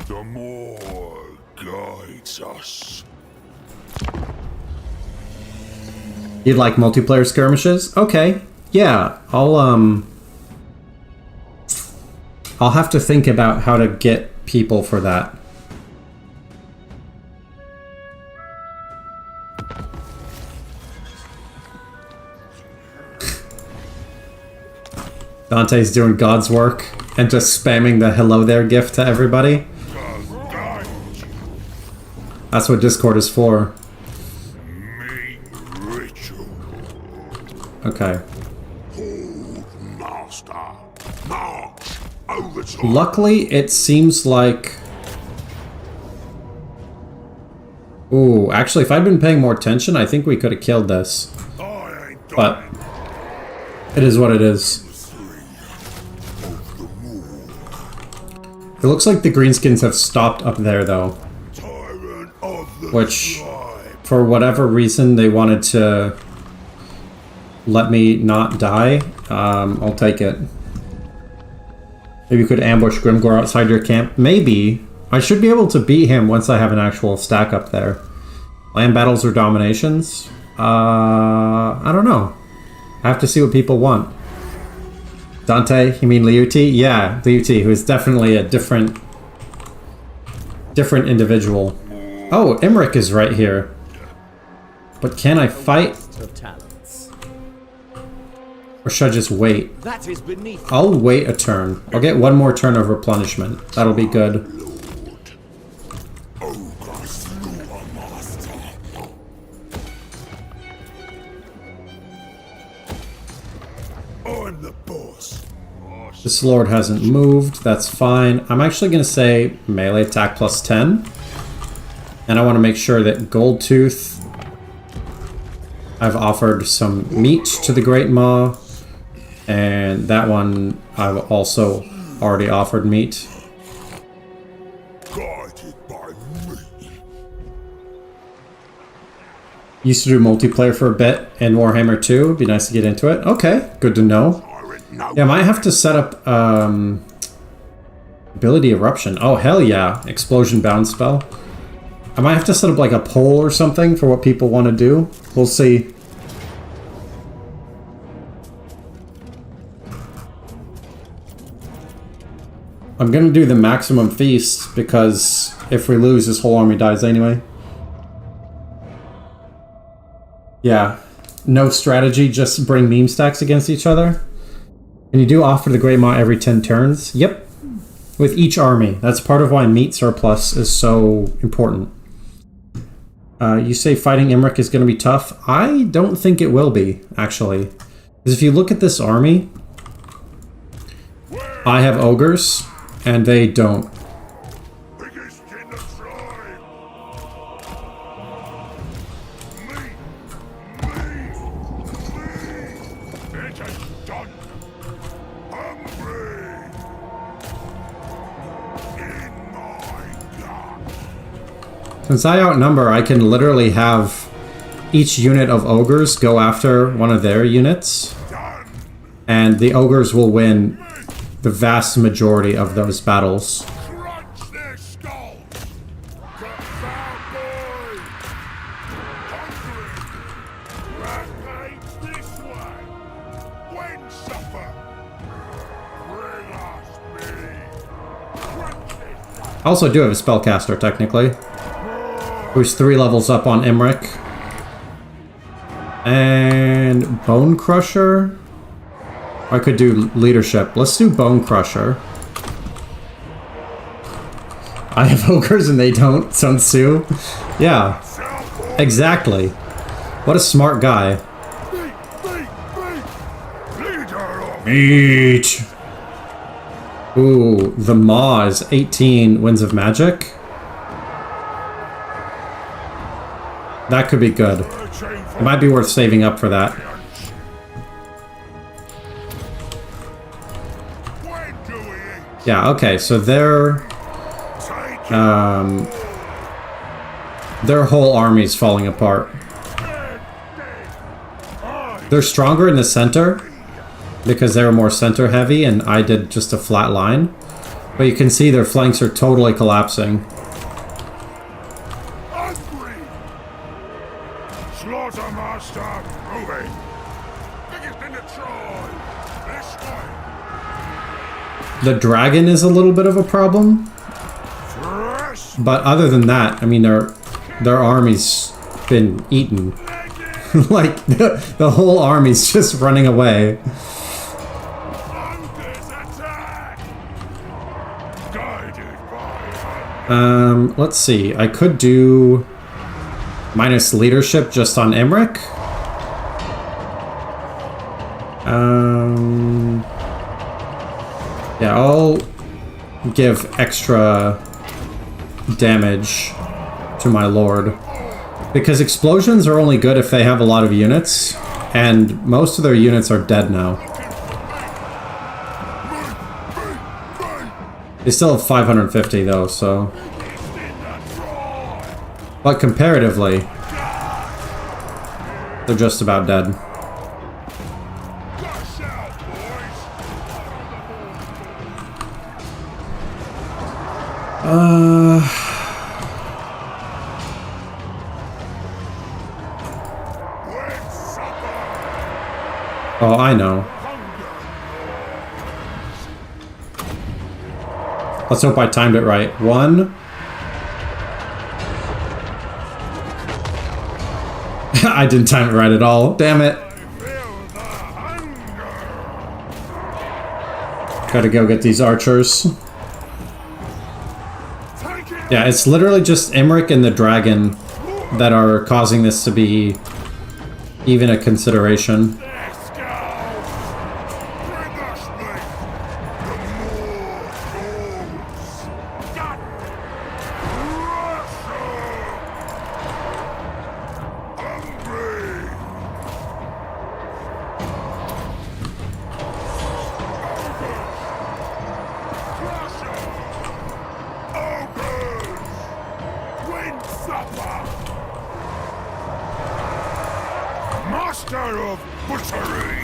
The more guides us. You'd like multiplayer skirmishes? Okay. Yeah, I'll have to think about how to get people for that. Dante's doing God's work and just spamming the hello there gift to everybody. That's what Discord is for. Mean ritual. Okay. Hold, master. March. Over to Luckily, it seems like... Ooh, actually, if I'd been paying more attention, I think we could have killed this. I ain't But done it is what it is. It looks like the greenskins have stopped up there, though. tyrant of the Which, tribe. for whatever reason, they wanted to let me not die. I'll take it. Maybe you could ambush Grimgor outside your camp. Maybe. I should be able to beat him once I have an actual stack up there. Land battles or dominations? I don't know. I have to see what people want. Dante, you mean Liuti? Yeah, Liuti, who is definitely a different individual. Oh, Imric is right here. But can I fight? Or should I just wait? That is beneath. I'll wait a turn. I'll get one more turn of replenishment. That'll be good. I'm the boss. This lord hasn't moved. That's fine. I'm actually going to say melee attack plus 10. And I want to make sure that Goldtooth... I've offered some meat to the Great Maw. And that one I've also already offered meat. Guided by me. Used to do multiplayer for a bit in Warhammer 2. It'd be nice to get into it. Okay, good to know. Yeah, I might have to set up ability eruption. Oh, hell yeah. Explosion bound spell. I might have to set up like a poll or something for what people want to do. We'll see. I'm gonna do the maximum feast because if we lose, this whole army dies anyway. Yeah. No strategy, just bring meme stacks against each other. And you do offer the Grey Maw every 10 turns. Yep. With each army. That's part of why meat surplus is so important. You say fighting Imric is going to be tough. I don't think it will be, actually. Because if you look at this army, I have ogres, and they don't. Biggest in the tribe. Me. It is done. Hungry. In my gut. Since I outnumber, I can literally have each unit of ogres go after one of their units. And the ogres will win the vast majority of those battles. Crunch their skulls. Cut foul boy. Hungry. Rampage this way. When supper. Bring us meat. Crunch this. I also do have a spellcaster, technically. Who's 3 levels up on Imric. And Bone Crusher? I could do leadership. Let's do Bone Crusher. I have ogres and they don't, Sun Tzu. Yeah, exactly. What a smart guy. Leader of Meat! Ooh, the Maw is 18 Winds of Magic. That could be good. It might be worth saving up for that. Yeah, okay, so their whole army's falling apart. They're stronger in the center because they were more center heavy and I did just a flat line. But you can see their flanks are totally collapsing. Slaughtermaster moving. Biggest in the Troy. This way. The dragon is a little bit of a problem. But other than that, I mean, their army's been eaten. Like, the whole army's just running away. Let's see. I could do minus leadership just on Emmerich. Yeah, I'll give extra damage to my lord. Because explosions are only good if they have a lot of units, and most of their units are dead now. They still have 550 though, so... But comparatively, they're just about dead. Oh, I know. Let's hope I timed it right. 1. I didn't time it right at all. Damn it. Gotta go get these archers. Yeah, it's literally just Emmerich and the dragon that are causing this to be even a consideration.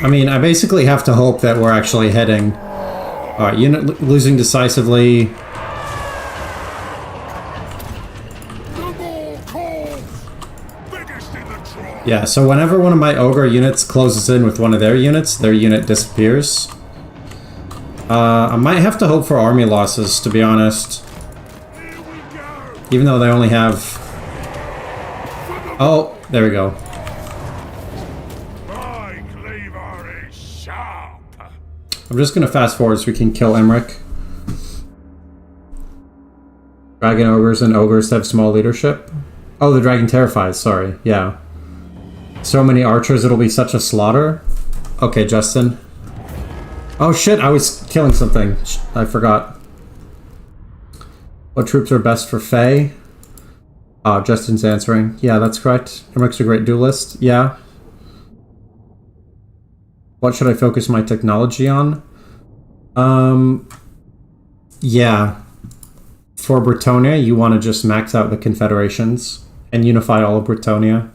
I mean, I basically have to hope that we're actually heading. Alright, unit losing decisively. Yeah, so whenever one of my ogre units closes in with one of their unit disappears. I might have to hope for army losses, to be honest. Even though they only have... Oh, there we go. I'm just gonna fast forward so we can kill Emmerich. Dragon ogres and ogres have small leadership. Oh, the dragon terrifies, sorry, yeah. So many archers, it'll be such a slaughter. Okay, Justin. Oh shit, I was killing something. I forgot. What troops are best for Fae? Justin's answering. Yeah, that's correct. Emmerich's a great duelist. Yeah. What should I focus my technology on? Yeah. For Bretonia, you want to just max out the confederations and unify all of Bretonia.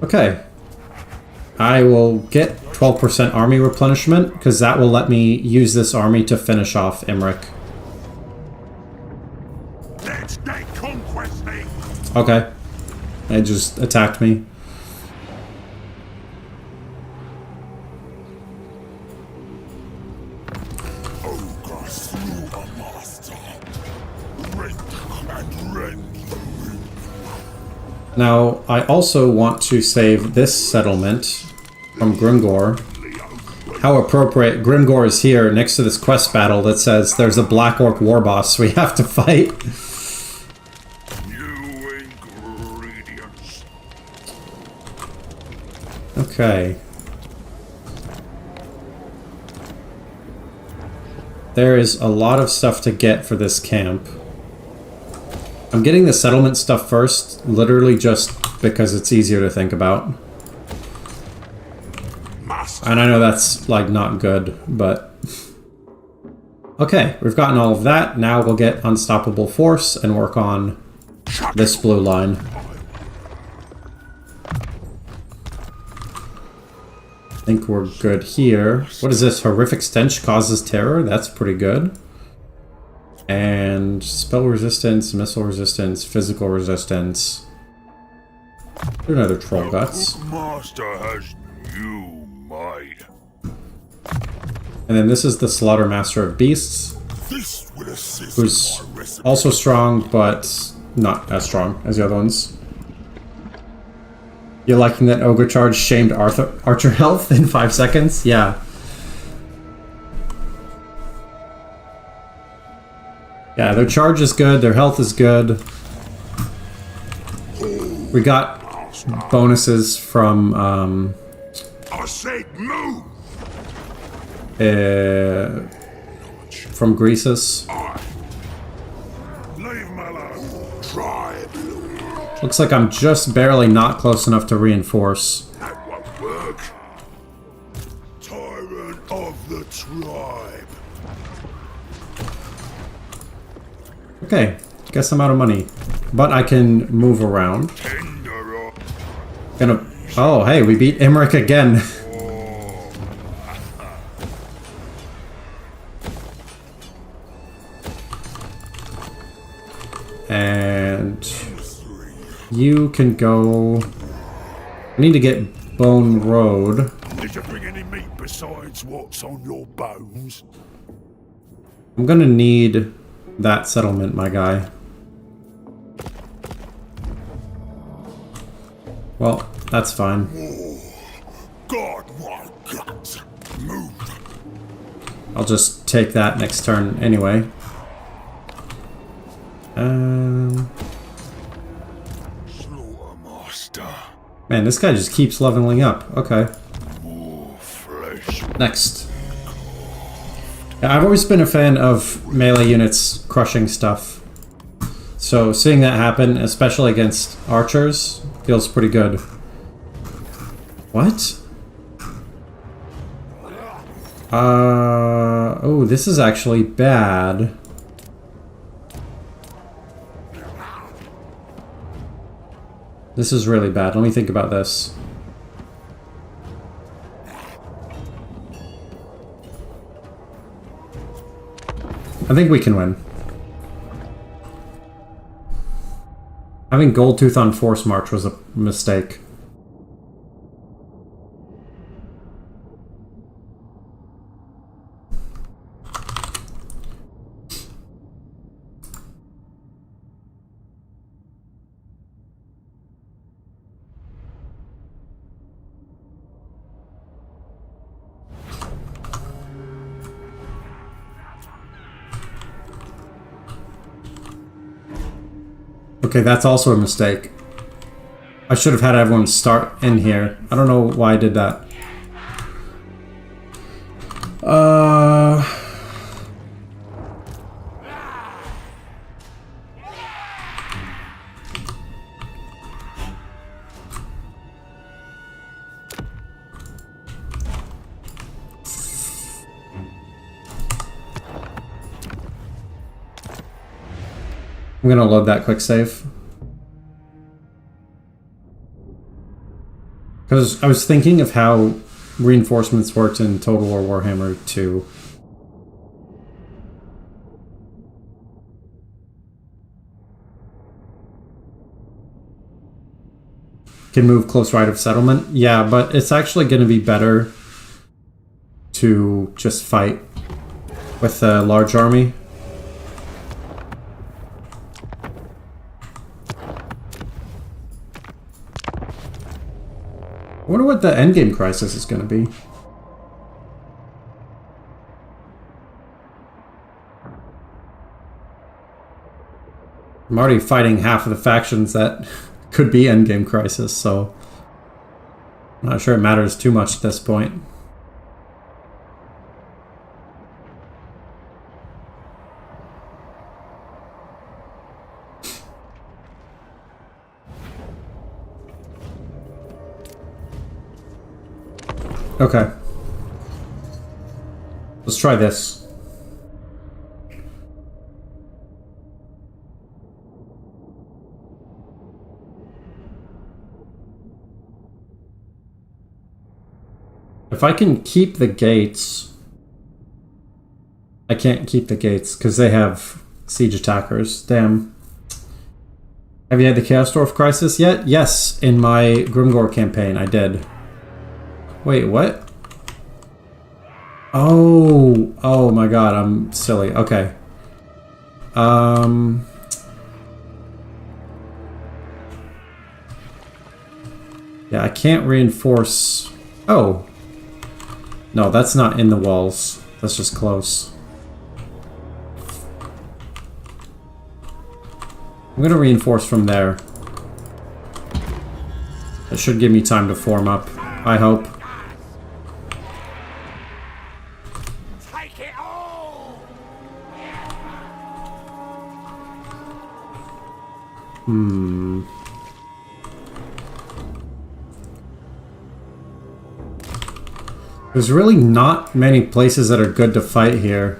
Okay. I will get 12% army replenishment, because that will let me use this army to finish off Emmerich. Let's get conquesting. Okay. It just attacked me. Ogre slew a master. Rent and rend. Now, I also want to save this settlement from Grimgor. How appropriate. Grimgor is here next to this quest battle that says there's a Black Orc war boss we have to fight. Ingredients. Okay. there is a lot of stuff to get for this camp. I'm getting the settlement stuff first, literally just because it's easier to think about. And I know that's, like, not good, but... Okay, we've gotten all of that. Now we'll get Unstoppable Force and work on this blue line. I think we're good here. What is this? Horrific Stench causes terror? That's pretty good. And spell resistance, missile resistance, physical resistance. Another Troll Guts. Master has new might. And then this is the Slaughter Master of Beasts, This will assist who's my recipe. also strong, but not as strong as the other ones. You're liking that Ogre Charge shamed Archer health in 5 seconds? Yeah. Yeah, their charge is good, their health is good. We got bonuses from, I said move. from Greasus. Leave him alone. Try blue. Looks like I'm just barely not close enough to reinforce. That won't work. Tyrant of the tribe. Okay, guess I'm out of money. But I can move around. Tender of Gonna... Oh, hey, we beat Imric again. And... you can go... I need to get Bone Road. Did you bring any meat besides what's on your bones? I'm gonna need that settlement, my guy. Well, that's fine. God, my guts. Move. I'll just take that next turn anyway. Slaughter master. Man, this guy just keeps leveling up. Okay. More flesh. Next. Yeah, I've always been a fan of melee units crushing stuff. So seeing that happen, especially against archers, feels pretty good. What? Oh, this is actually bad. This is really bad. Let me think about this. I think we can win. Having Goldtooth on Force March was a mistake. Okay, that's also a mistake. I should have had everyone start in here. I don't know why I did that. I'm gonna load that quick save. Because I was thinking of how reinforcements worked in Total War Warhammer 2. Can move close right of settlement. Yeah, but it's actually gonna be better to just fight with a large army. I wonder what the endgame crisis is going to be. I'm already fighting half of the factions that could be endgame crisis, so I'm not sure it matters too much at this point. Okay. Let's try this. If I can keep the gates... I can't keep the gates because they have siege attackers. Damn. Have you had the Chaos Dwarf Crisis yet? Yes, in my Grimgore campaign I did. Wait, what? Oh, oh my god, I'm silly. Okay. Yeah, I can't reinforce... Oh. No, that's not in the walls. That's just close. I'm gonna reinforce from there. That should give me time to form up, I hope. Take it all! There's really not many places that are good to fight here.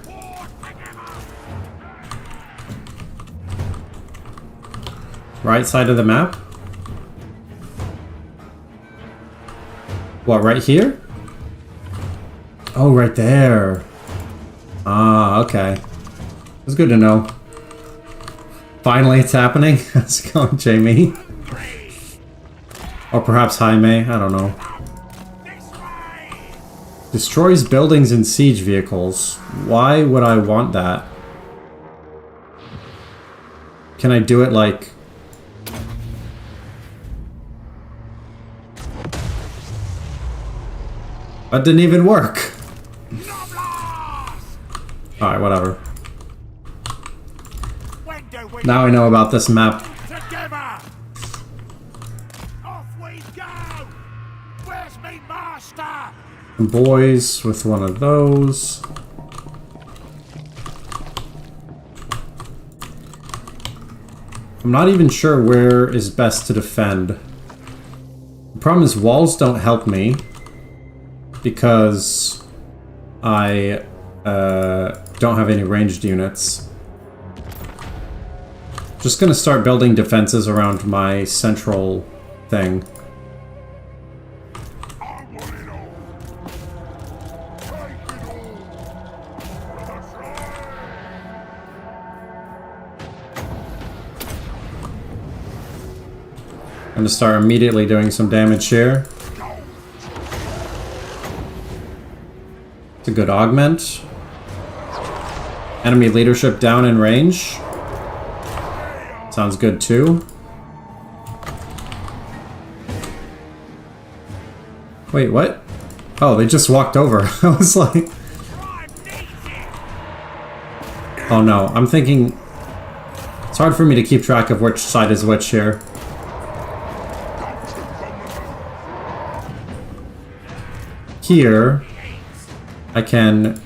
Right side of the map? What, right here? Oh, right there. Ah, okay. It's good to know. Finally, it's happening. How's it going, Jamie? Or perhaps Jaime, I don't know. Destroys buildings and siege vehicles. Why would I want that? Can I do it like... That didn't even work. Alright, whatever. Now I know about this map. Together! Off we go! Where's me master? Boys with one of those. I'm not even sure where is best to defend. The problem is walls don't help me because I don't have any ranged units. Just gonna start building defenses around my central thing. I'm gonna start immediately doing some damage here. It's a good augment. Enemy leadership down in range. Sounds good too. Wait, what? Oh, they just walked over. I was like... Oh no, I'm thinking... It's hard for me to keep track of which side is which here. Here, I can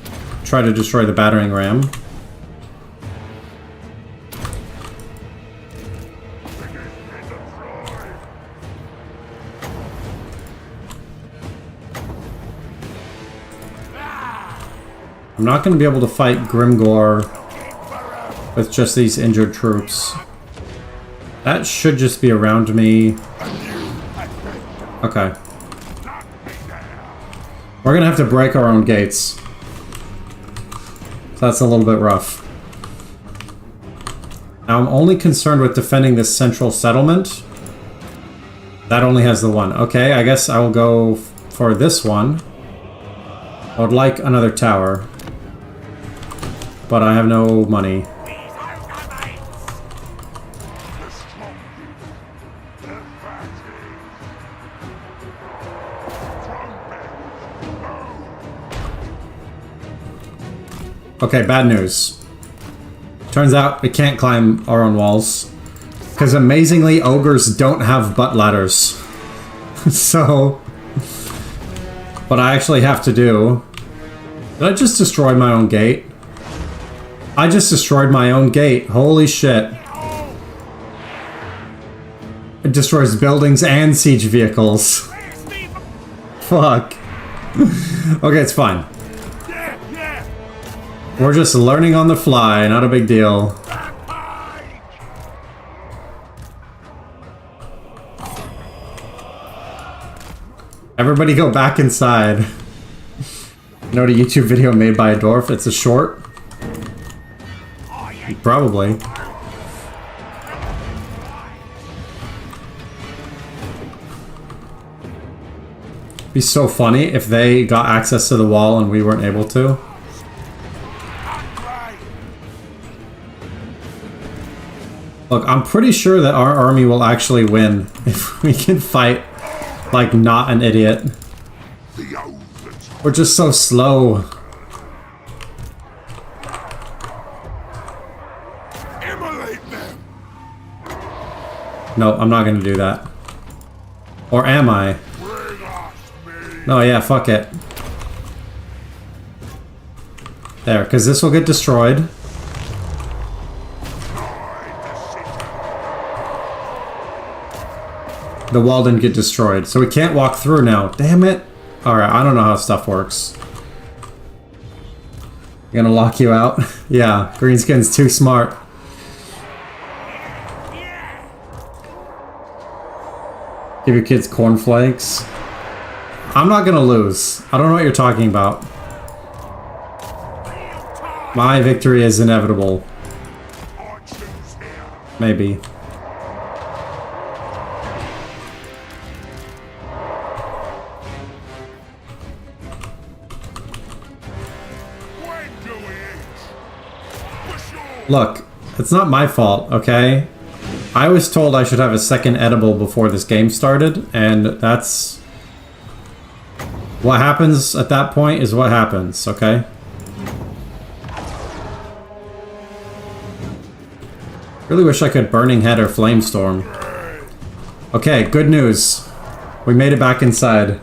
try to destroy the battering ram. I'm not going to be able to fight Grimgore with just these injured troops. That should just be around me. Okay. We're going to have to break our own gates. So that's a little bit rough. Now I'm only concerned with defending this central settlement. That only has the one. Okay, I guess I will go for this one. I would like another tower. But I have no money. Okay, bad news. Turns out we can't climb our own walls. Because amazingly, ogres don't have butt ladders. So... what I actually have to do... Did I just destroy my own gate? I just destroyed my own gate. Holy shit. It destroys buildings and siege vehicles. Fuck. Okay, it's fine. We're just learning on the fly, not a big deal. Everybody go back inside. You know, a YouTube video made by a dwarf? It's a short. Probably. Be so funny if they got access to the wall and we weren't able to. Look, I'm pretty sure that our army will actually win if we can fight like not an idiot. We're just so slow. No, I'm not gonna do that. Or am I? No, yeah, fuck it. There, because this will get destroyed. The wall didn't get destroyed, so we can't walk through now. Damn it. Alright, I don't know how stuff works. Gonna lock you out? Yeah, Greenskin's too smart. Give your kids cornflakes. I'm not gonna lose. I don't know what you're talking about. My victory is inevitable. Maybe. Look, it's not my fault, okay? I was told I should have a second edible before this game started, and that's... what happens at that point is what happens, okay? Really wish I could Burning Head or Flamestorm. Okay, good news. We made it back inside.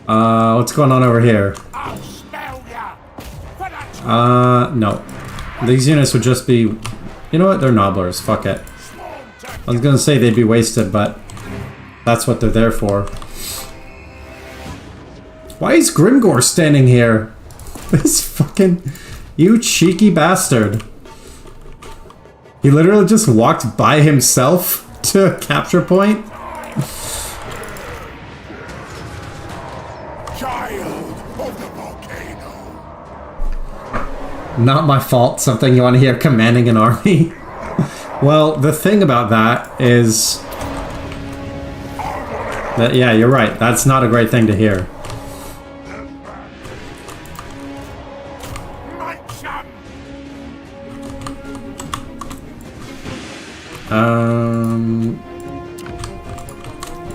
What's going on over here? No. These units would just be... you know what? They're nobblers. Fuck it. I was gonna say they'd be wasted, but... that's what they're there for. Why is Grimgor standing here? This fucking... you cheeky bastard. He literally just walked by himself to a capture point? Not my fault, something you want to hear commanding an army. Well, the thing about that is... that, yeah, you're right. That's not a great thing to hear.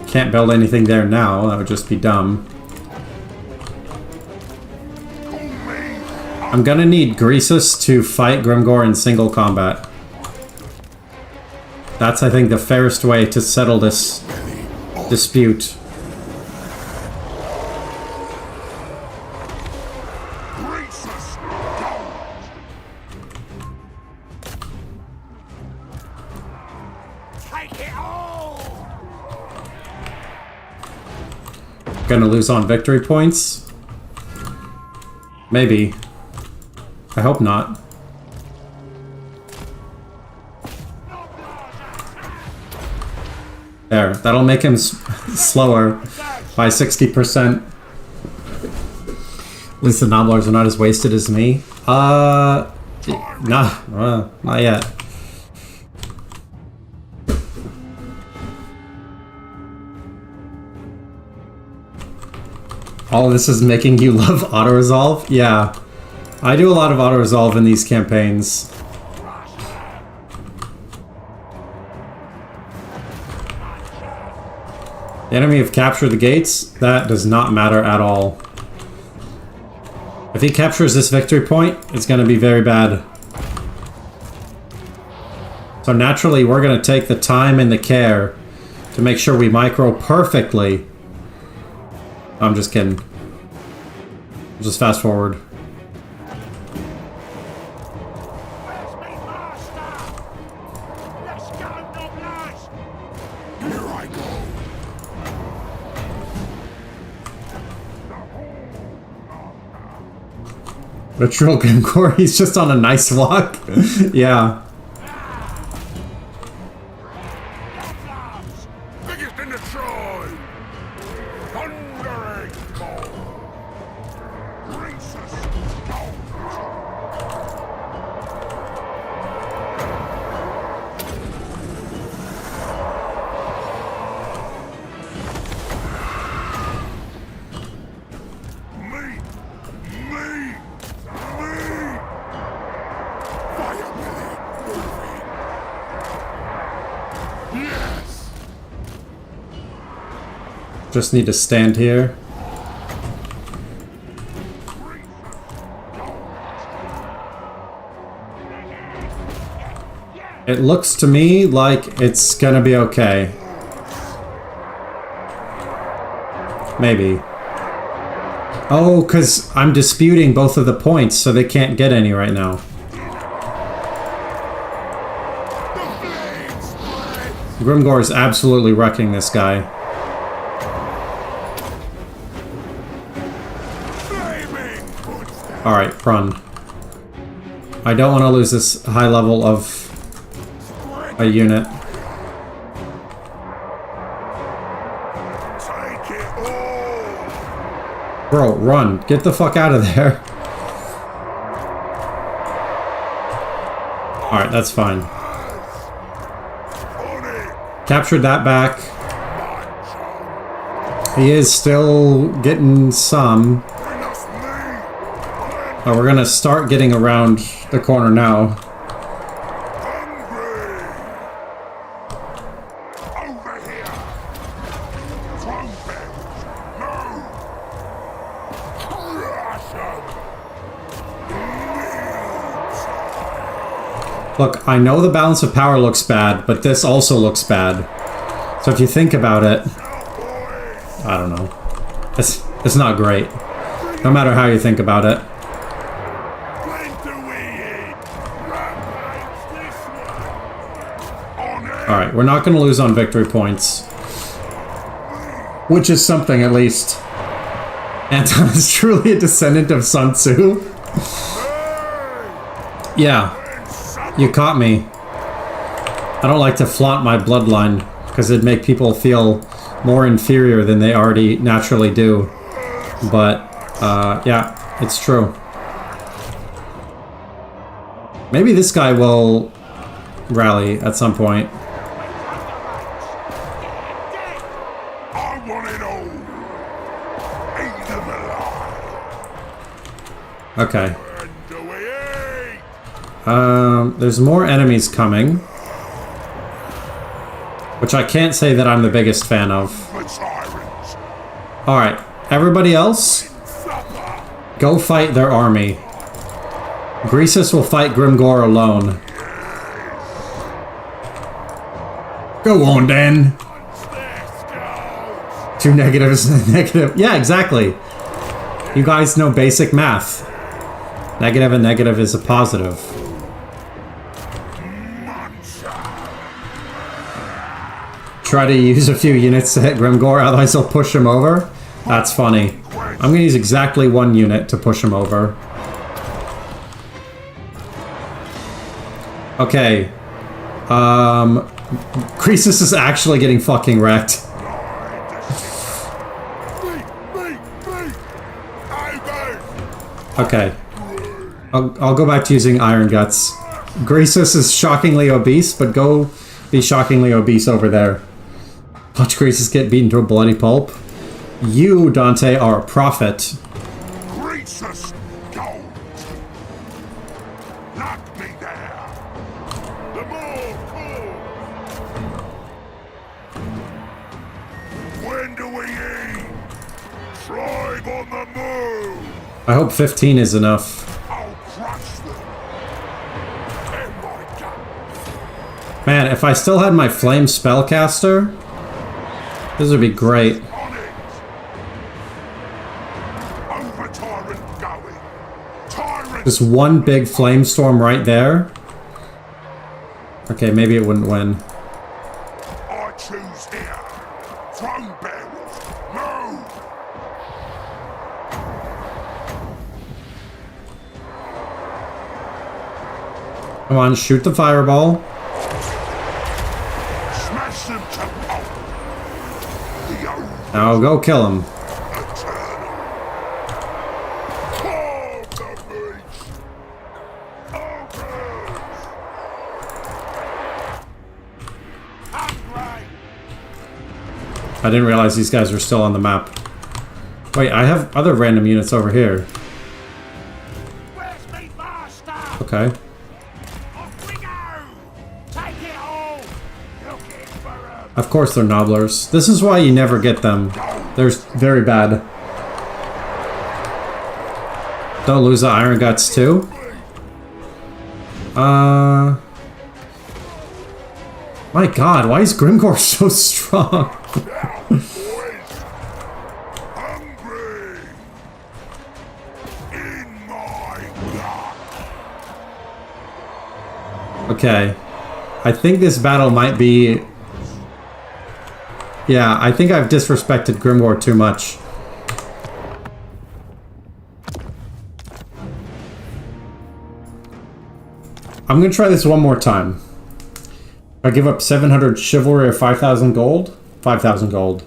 Can't build anything there now. That would just be dumb. I'm gonna need Greasus to fight Grimgor in single combat. That's, I think, the fairest way to settle this dispute. Gonna lose on victory points? Maybe. I hope not. There, that'll make him slower by 60%. At least the Nobblers are not as wasted as me. Nah, not yet. All of this is making you love auto-resolve? Yeah. I do a lot of auto-resolve in these campaigns. The enemy have captured the gates. That does not matter at all. If he captures this victory point, it's going to be very bad. So naturally, we're going to take the time and the care to make sure we micro perfectly. I'm just kidding. Just fast forward. But a Trill Grimgore, he's just on a nice walk. Yeah. Biggest in the tribe. Thundering ball. Greasus Goldtooth. Just need to stand here. It looks to me like it's gonna be okay. Maybe. Oh, because I'm disputing both of the points, so they can't get any right now. Grimgore is absolutely wrecking this guy. Alright, run. I don't want to lose this high level of a unit. Take it all. Bro, run. Get the fuck out of there. Alright, that's fine. Captured that back. He is still getting some. But we're gonna start getting around the corner now. Over here. Throw barrels. No. Crush 'em. Look, I know the balance of power looks bad, but this also looks bad. So if you think about it, I don't know. It's not great. No matter how you think about it. Alright, we're not going to lose on victory points. Which is something, at least. Anton is truly a descendant of Sun Tzu. Yeah. You caught me. I don't like to flaunt my bloodline, because it'd make people feel more inferior than they already naturally do. But, yeah, it's true. Maybe this guy will rally at some point. I want it all. Eat them alive. Okay. And away. There's more enemies coming. Which I can't say that I'm the biggest fan of. The tyrants. Alright, everybody else, go fight their army. Greasus will fight Grimgore alone. Go on, then. 2 negatives and a negative. Yeah, exactly. You guys know basic math. Negative and negative is a positive. Try to use a few units to hit Grimgore, otherwise he'll push him over. That's funny. I'm gonna use exactly 1 unit to push him over. Okay. Greasus is actually getting fucking wrecked. Okay. I'll go back to using Iron Guts. Greasus is shockingly obese, but go be shockingly obese over there. Watch Greasus get beaten to a bloody pulp. You, Dante, are a prophet. Greasus Gold. Knock me down. The more cool. When do we eat? Tribe on the move. I hope 15 is enough. I'll crush them. In my gut. Man, if I still had my flame spellcaster, this would be great. On it. Over tyrant going. Tyrant. Just one big flame storm right there. Okay, maybe it wouldn't win. I choose here. Throne barrels. Move. Come on, shoot the fireball. Smash them to pulp. The old Now go kill him. eternal. Carve the beast. Ogres. Hungry. I didn't realize these guys were still on the map. Wait, I have other random units over here. Where's me master? Okay. Off we go! Take it all! Looking for 'em. Of course they're nobblers. This is why you never get them. They're very bad. Don't lose the iron guts too. My god, why is Grimgor so strong? Hungry. In my gut. Okay. I think this battle might be... Yeah, I think I've disrespected Grimgor too much. I'm gonna try this one more time. I give up 700 chivalry or 5,000 gold? 5,000 gold.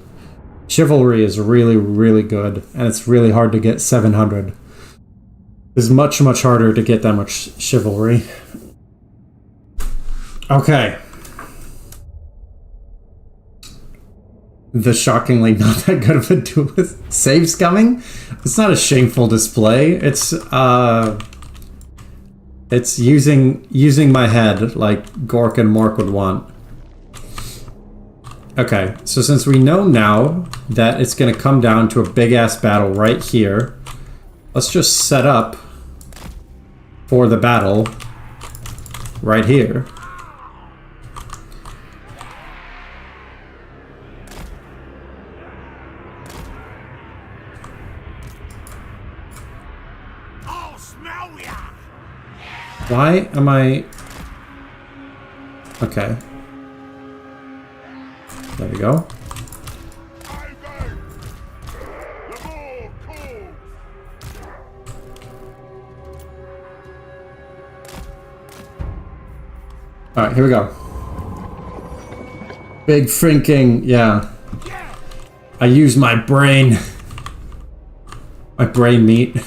Chivalry is really, really good, and it's really hard to get 700. It's much, much harder to get that much chivalry. Okay. The shockingly not that good of a duelist. Saves coming? It's not a shameful display. It's using my head like Gork and Mork would want. Okay, so since we know now that it's gonna come down to a big ass battle right here, let's just set up for the battle right here. I'll smell ya! Why am I... Okay. There we go. Over. The more cool. Alright, here we go. Big thinking, yeah. I use my brain. My brain meat.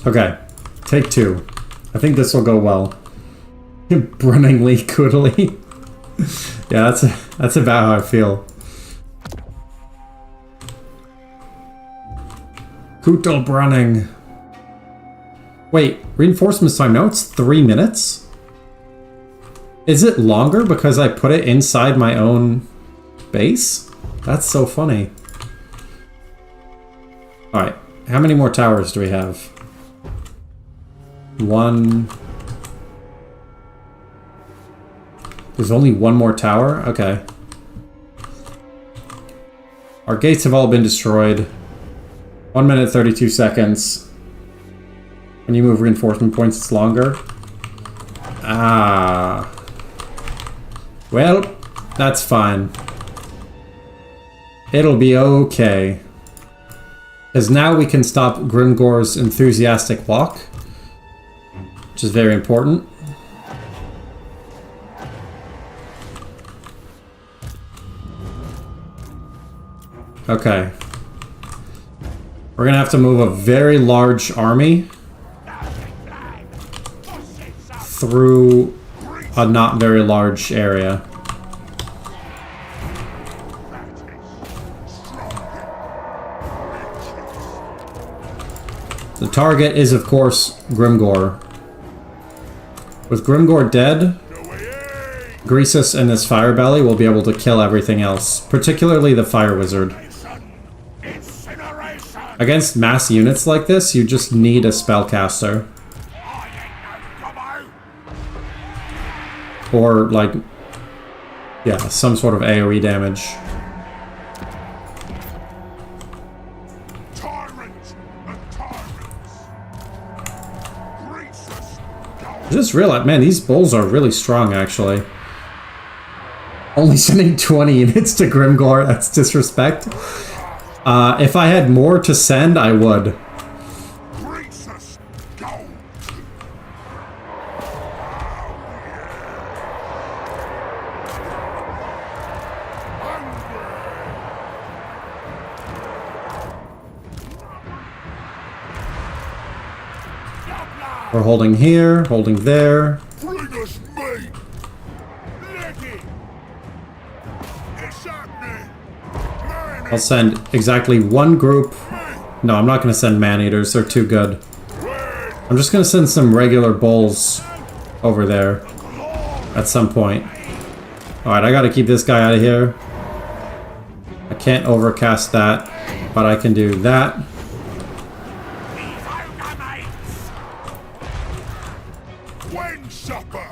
Okay, take two. I think this will go well. Brunningly Cuddly. Yeah, that's about how I feel. Kuto Brunning. Wait, reinforcements time now? It's 3 minutes? Is it longer because I put it inside my own base? That's so funny. Alright, how many more towers do we have? 1... There's only one more tower? Okay. Our gates have all been destroyed. 1 minute 32 seconds. When you move reinforcement points, it's longer. Ah. Well, that's fine. It'll be okay. Because now we can stop Grimgor's enthusiastic walk. Which is very important. Okay. We're gonna have to move a very large army through a not very large area. The target is, of course, Grimgor. With Grimgor dead, Greasus and his fire belly will be able to kill everything else, particularly the fire wizard. Against mass units like this, you just need a spellcaster. Or, like, yeah, some sort of AoE damage. I just realized, man, these bulls are really strong, actually. Only sending 20 units to Grimgor, that's disrespect. If I had more to send, I would. We're holding here, holding there. Bring us meat. Leg it. It's happening. Man, I'll send exactly one group. No, I'm not going to send man-eaters. They're too good. I'm just going to send some regular bulls over there at some point. Alright, I got to keep this guy out of here. I can't overcast that, but I can do that. When supper.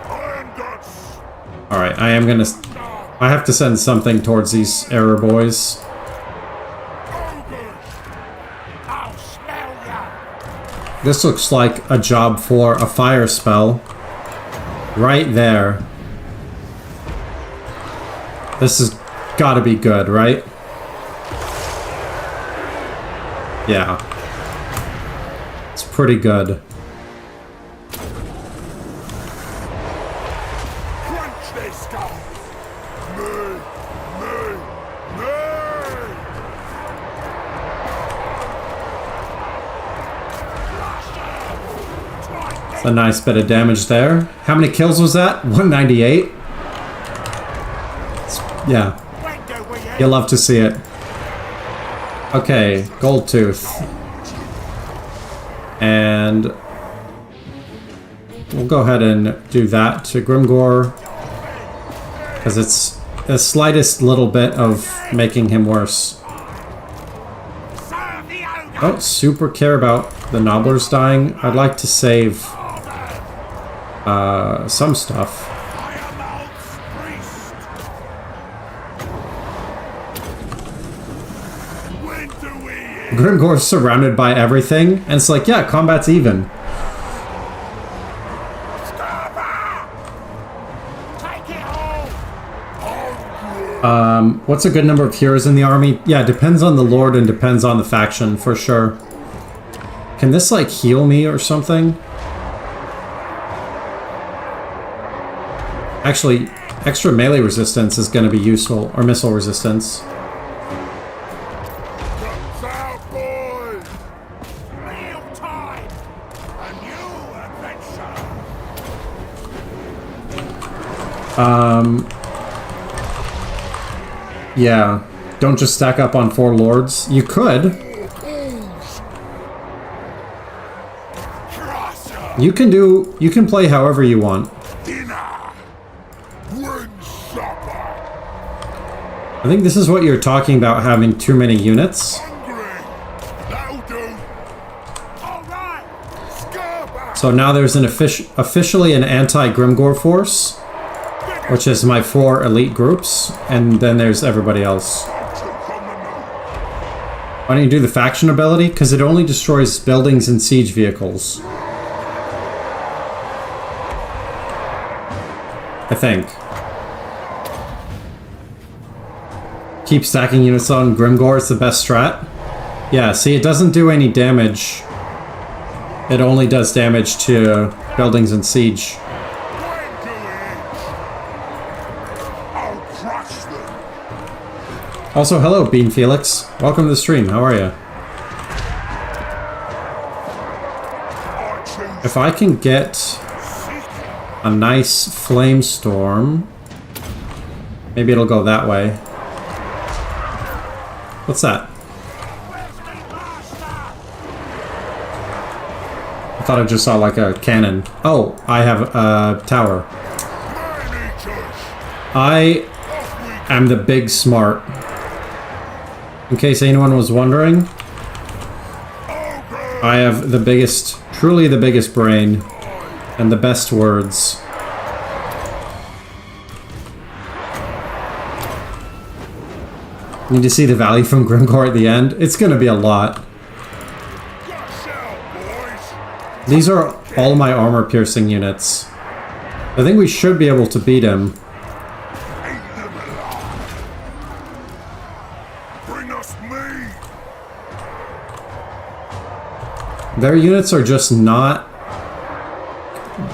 Iron guts. Alright, I am gonna... I have to send something towards these error boys. I'll smell ya. This looks like a job for a fire spell. Right there. This has gotta be good, right? Yeah. It's pretty good. Crunch their skull. Moo. Moo. Moo. It's a nice bit of damage there. How many kills was that? 198? Yeah. When do we eat? You'll love to see it. Okay, Goldtooth. And we'll go ahead and do that to Grimgor. Because it's the slightest little bit of making him worse. Serve the ogre. I don't super care about the Nobblers dying. I'd like to save some stuff. Firemout's priest. When do we eat? Grimgor's surrounded by everything, and it's like, yeah, combat's even. Take it home. What's a good number of heroes in the army? Yeah, depends on the lord and depends on the faction, for sure. Can this, like, heal me or something? Actually, extra melee resistance is going to be useful, or missile resistance. Guts out, boys. Meal time. A new adventure. Yeah, don't just stack up on 4 lords. You could. Crusher. You can play however you want. Dinner. When supper. I think this is what you're talking about, having too many units. Hungry. That'll do. All right. Scarback. So now there's an officially an anti-Grimgor force, which is my 4 elite groups, and then there's everybody else. Why don't you do the faction ability? Because it only destroys buildings and siege vehicles. I think. Keep stacking units on Grimgor, it's the best strat. Yeah, see, it doesn't do any damage. It only does damage to buildings and siege. When do we eat? I'll crush them. Also, hello, Bean Felix. Welcome to the stream. How are you? I choose. If I can get a nice flame storm, maybe it'll go that way. What's that? I thought I just saw like a cannon. Oh, I have a tower. Man-eaters. I am the big smart. In case anyone was wondering, I have the biggest, truly the biggest brain, and the best words. Need to see the value from Grimgor at the end? It's gonna be a lot. Guts out, boys. These are all my armor-piercing units. I think we should be able to beat him. Eat them alive. Bring us meat. Their units are just not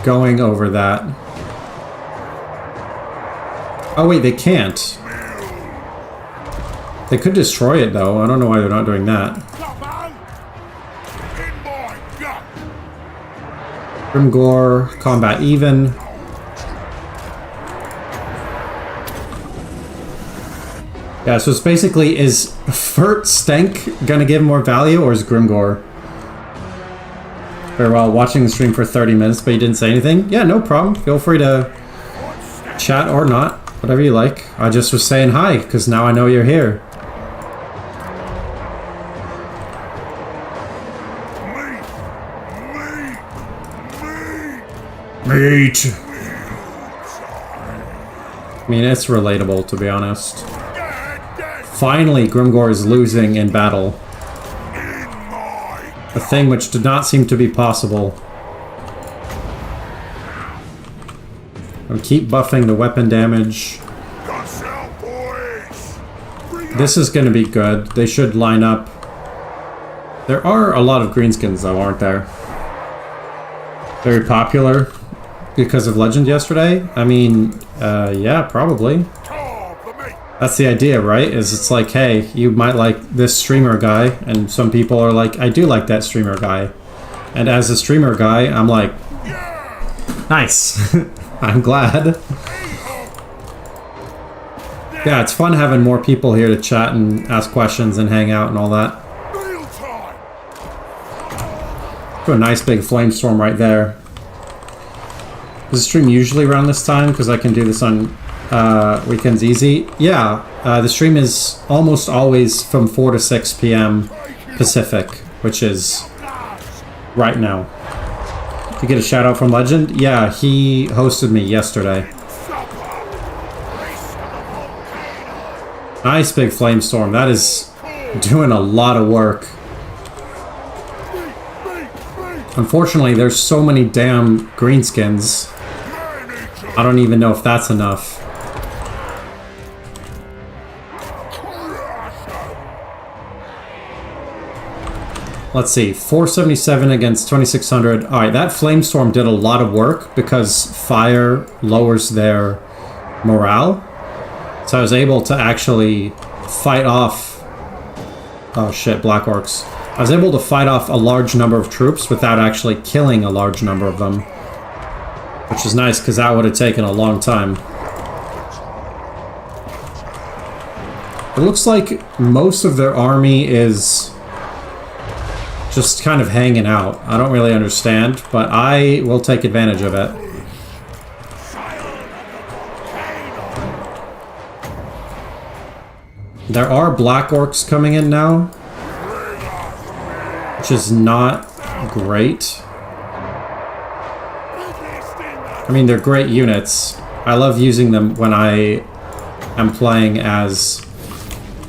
going over that. Oh wait, they can't. They could destroy it though. I don't know why they're not doing that. Come on. In my gut. Grimgore, combat even. Yeah, so it's basically, is Furt Stank gonna give more value, or is Grimgore? Very well, watching the stream for 30 minutes, but you didn't say anything? Yeah, no problem. Feel free to chat or not, whatever you like. I just was saying hi, because now I know you're here. Meat! I mean, it's relatable, to be honest. Finally, Grimgore is losing in battle. A thing which did not seem to be possible. I'll keep buffing the weapon damage. This is going to be good. They should line up. There are a lot of greenskins, though, aren't there? Very popular because of Legend yesterday? I mean, yeah, probably. That's the idea, right? Is it's like, hey, you might like this streamer guy, and some people are like, I do like that streamer guy. And as a streamer guy, I'm like, nice. I'm glad. Yeah, it's fun having more people here to chat and ask questions and hang out and all that. Do a nice big flamestorm right there. Does the stream usually around this time? Because I can do this on weekends easy. Yeah, the stream is almost always from 4 to 6 p.m. Pacific, which is right now. You get a shout out from Legend? Yeah, he hosted me yesterday. Nice big flamestorm. That is doing a lot of work. Unfortunately, there's so many damn greenskins. I don't even know if that's enough. Let's see, 477 against 2600. Alright, that flamestorm did a lot of work because fire lowers their morale. So I was able to actually fight off... Oh shit, Black Orcs. I was able to fight off a large number of troops without actually killing a large number of them. Which is nice, because that would have taken a long time. It looks like most of their army is just kind of hanging out. I don't really understand, but I will take advantage of it. There are Black Orcs coming in now, which is not great. I mean, they're great units. I love using them when I am playing as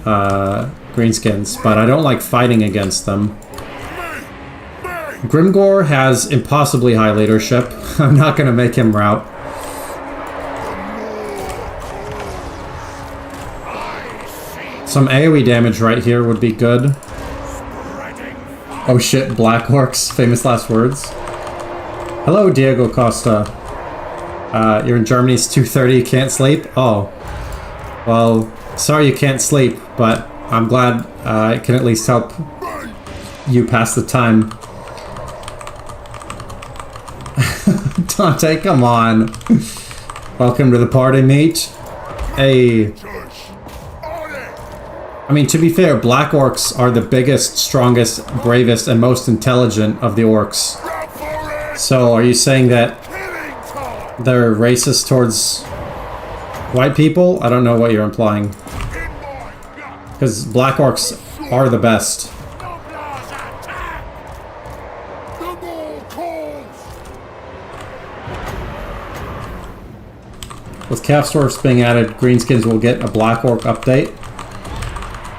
greenskins, but I don't like fighting against them. Grimgore has impossibly high leadership. I'm not going to make him rout. Some AoE damage right here would be good. Oh shit, Black Orcs, famous last words. Hello, Diego Costa. You're in Germany, it's 2:30, you can't sleep? Oh. Well, sorry you can't sleep, but I'm glad I can at least help you pass the time. Dante, come on. Welcome to the party, mate. Hey. I mean, to be fair, Black Orcs are the biggest, strongest, bravest, and most intelligent of the orcs. So, are you saying that they're racist towards white people? I don't know what you're implying. Because Black Orcs are the best. With Calf Dwarfs being added, Greenskins will get a Black Orc update.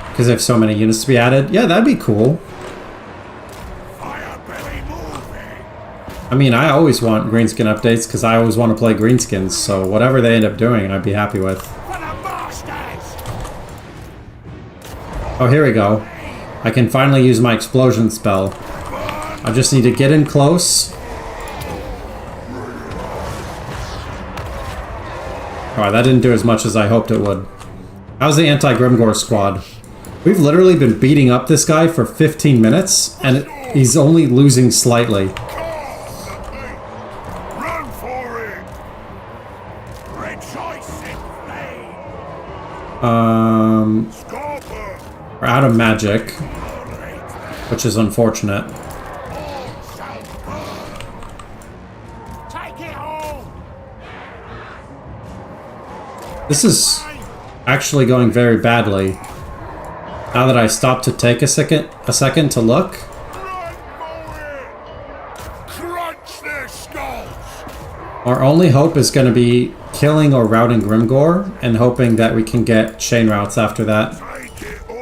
Because they have so many units to be added. Yeah, that'd be cool. I mean, I always want greenskin updates because I always want to play greenskins, so whatever they end up doing, I'd be happy with. Oh, here we go. I can finally use my explosion spell. I just need to get in close. Alright, that didn't do as much as I hoped it would. How's the anti-Grimgore squad? We've literally been beating up this guy for 15 minutes, and he's only losing slightly. out of magic, which is unfortunate. Take it all! This is actually going very badly. Now that I stopped to take a second to look. Run for it! Crunch their skulls! Our only hope is going to be killing or routing Grimgor, and hoping that we can get chain routes after that. Take it all!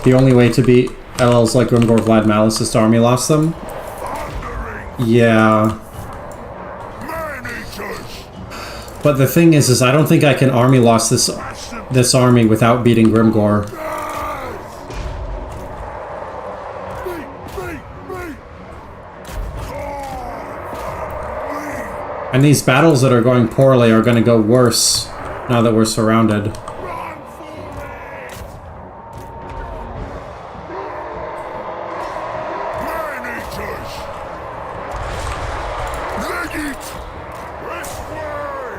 The only way to beat LLs like Grimgor, Vlad, Malice is to army loss them. Yeah. Man-eaters! But the thing is I don't think I can army loss this army without beating Grimgor. And these battles that are going poorly are going to go worse now that we're surrounded. Run for it! Man-eaters! Leg it! This way!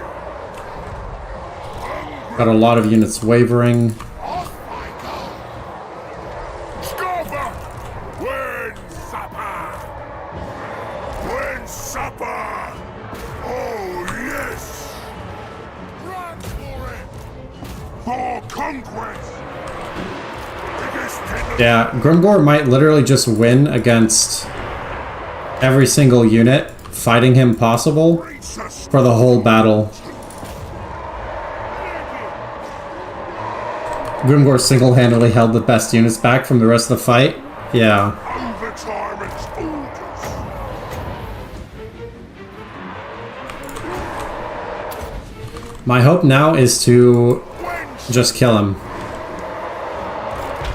Got a lot of units wavering. Off I go! Scova! When supper! When supper! Oh, yes! Run for it! For conquest! Biggest tender- Yeah, Grimgor might literally just win against every single unit fighting him possible Greasus for the whole battle. Grimgor single-handedly held the best units back from the rest of the fight. Yeah. Overtirement's orders. My hope now is to When just kill him.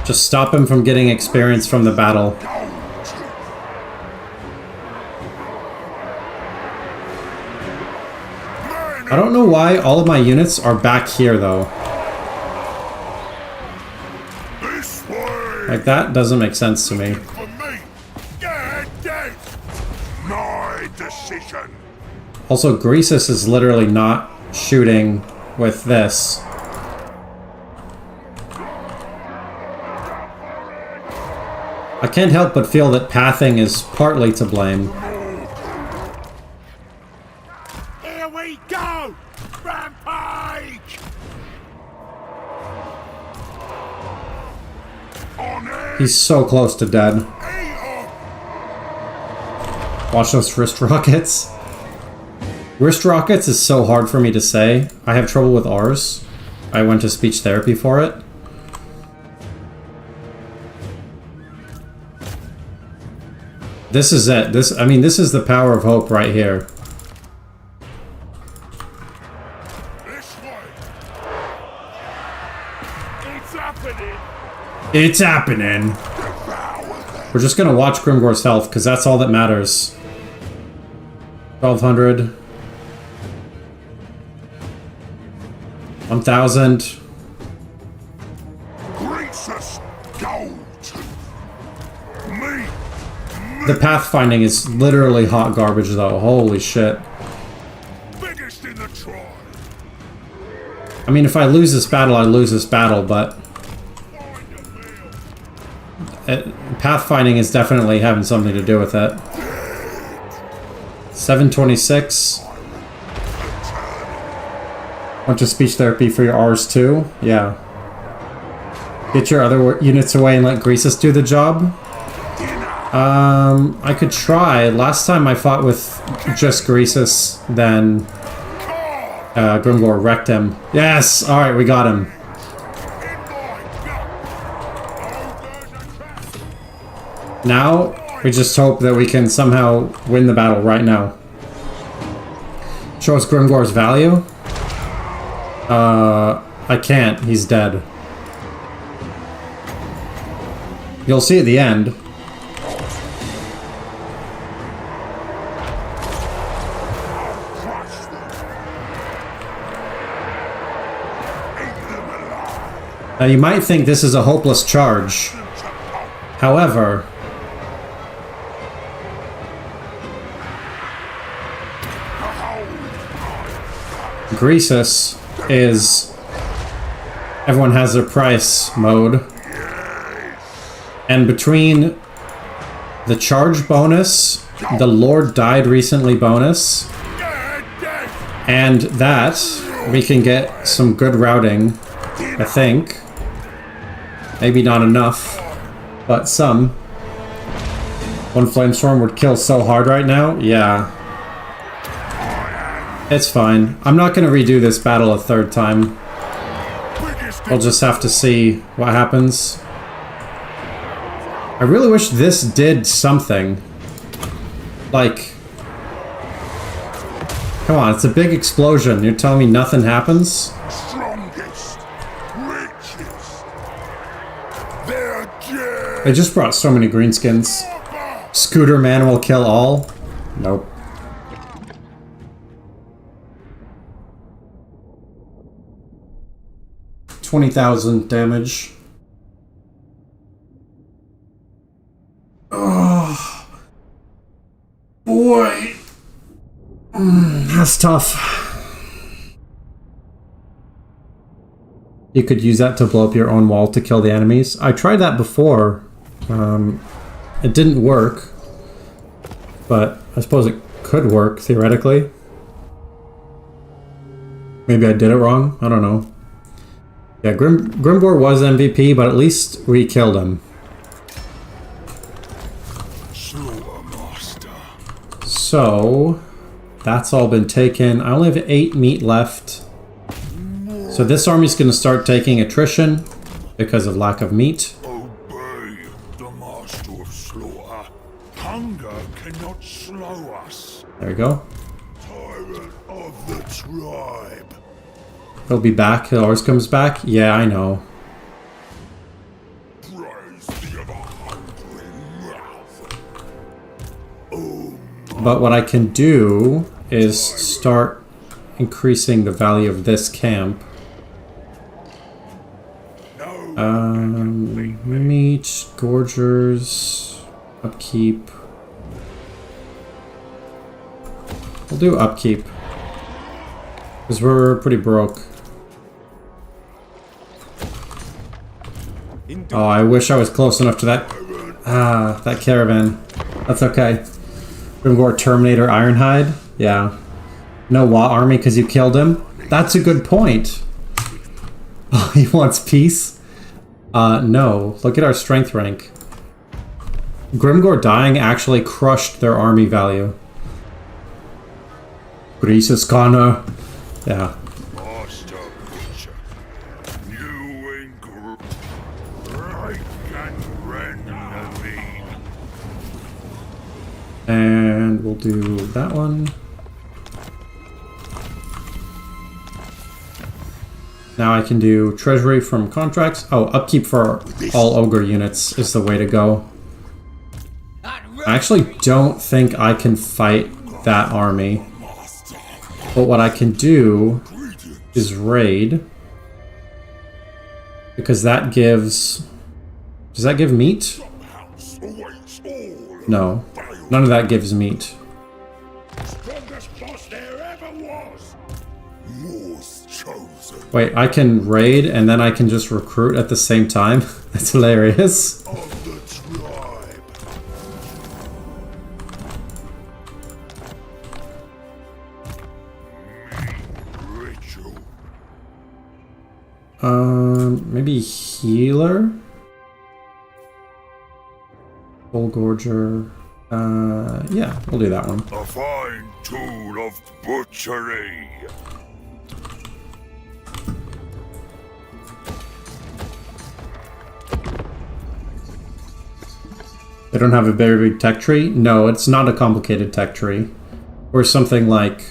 Just stop him from getting experience from the battle. I don't know why all of my units are back here though. this way! Like that doesn't make sense to me. For me! Get dead! My decision! Also, Greasus is literally not shooting with this. I can't help but feel that pathing is partly to blame. Here we go! Rampage! On it! He's so close to dead. Eat 'em! Watch those wrist rockets. Wrist rockets is so hard for me to say. I have trouble with R's. I went to speech therapy for it. This is it. This is the power of hope right here. This way! It's happening! It's happening. We're just gonna watch Grimgor's health, because that's all that matters. 1200. 1000. Greasus Goldtooth! Me! The pathfinding is literally hot garbage though. Holy shit. Biggest in the tribe! I mean, if I lose this battle, I lose this battle, but Find a meal! pathfinding is definitely having something to do with it. 726. Went to speech therapy for your R's too? Yeah. Get your other units away and let Greasus do the job? I could try. Last time I fought with just Greasus, then Grimgor wrecked him. Yes! Alright, we got him. In my gut! Ogre's a trap! Now, we just hope that we can somehow win the battle right now. Show us Grimgor's value? I can't. He's dead. You'll see at the end. Crush them! Eat them alive! Now, you might think this is a hopeless charge. However, Greasus is Everyone has their price mode. And between the charge bonus, the Lord died recently bonus, and that, we can get some good routing, I think. Maybe not enough, but some. One Flamestorm would kill so hard right now? Yeah. It's fine. I'm not going to redo this battle a third time. We'll just have to see what happens. I really wish this did something. Like... Come on, it's a big explosion. You're telling me nothing happens? Strongest, richest. They're dead. They just brought so many greenskins. Scooter Man will kill all? Nope. $20,000 damage. Oh boy, that's tough. You could use that to blow up your own wall to kill the enemies. I tried that before. It didn't work, but I suppose it could work theoretically. Maybe I did it wrong. I don't know. Yeah, Grimgor was MVP, but at least we killed him. So, that's all been taken. I only have 8 meat left. So this army's going to start taking attrition because of lack of meat. Obey the master of slaughter. Hunger cannot slow us. There we go. Tyrant of the tribe. He'll be back. He always comes back. Yeah, I know. Praise the ever-hungry mouth. But what I can do is start increasing the value of this camp. Meat, gorgers, upkeep. We'll do upkeep. Because we're pretty broke. Oh, I wish I was close enough to that. That caravan. That's okay. Grimgor Terminator Ironhide? Yeah. No Wa army because you killed him? That's a good point. Oh, he wants peace? No. Look at our strength rank. Grimgor dying actually crushed their army value. Greasus Connor. Yeah. Master Butcher. You and Right and Ren And we'll do that one. Now I can do treasury from contracts. Oh, upkeep for all ogre units is the way to go. I actually don't think I can fight that army. But what I can do is raid. Because that gives... Does that give meat? No. None of that gives meat. Strongest boss there ever was. Yours chosen. Wait, I can raid and then I can just recruit at the same time? That's hilarious. Of the tribe. Ritual. Maybe healer? Full Gorger. Yeah, we'll do that one. A fine tool of butchery. They don't have a very big tech tree? No, it's not a complicated tech tree. Or something like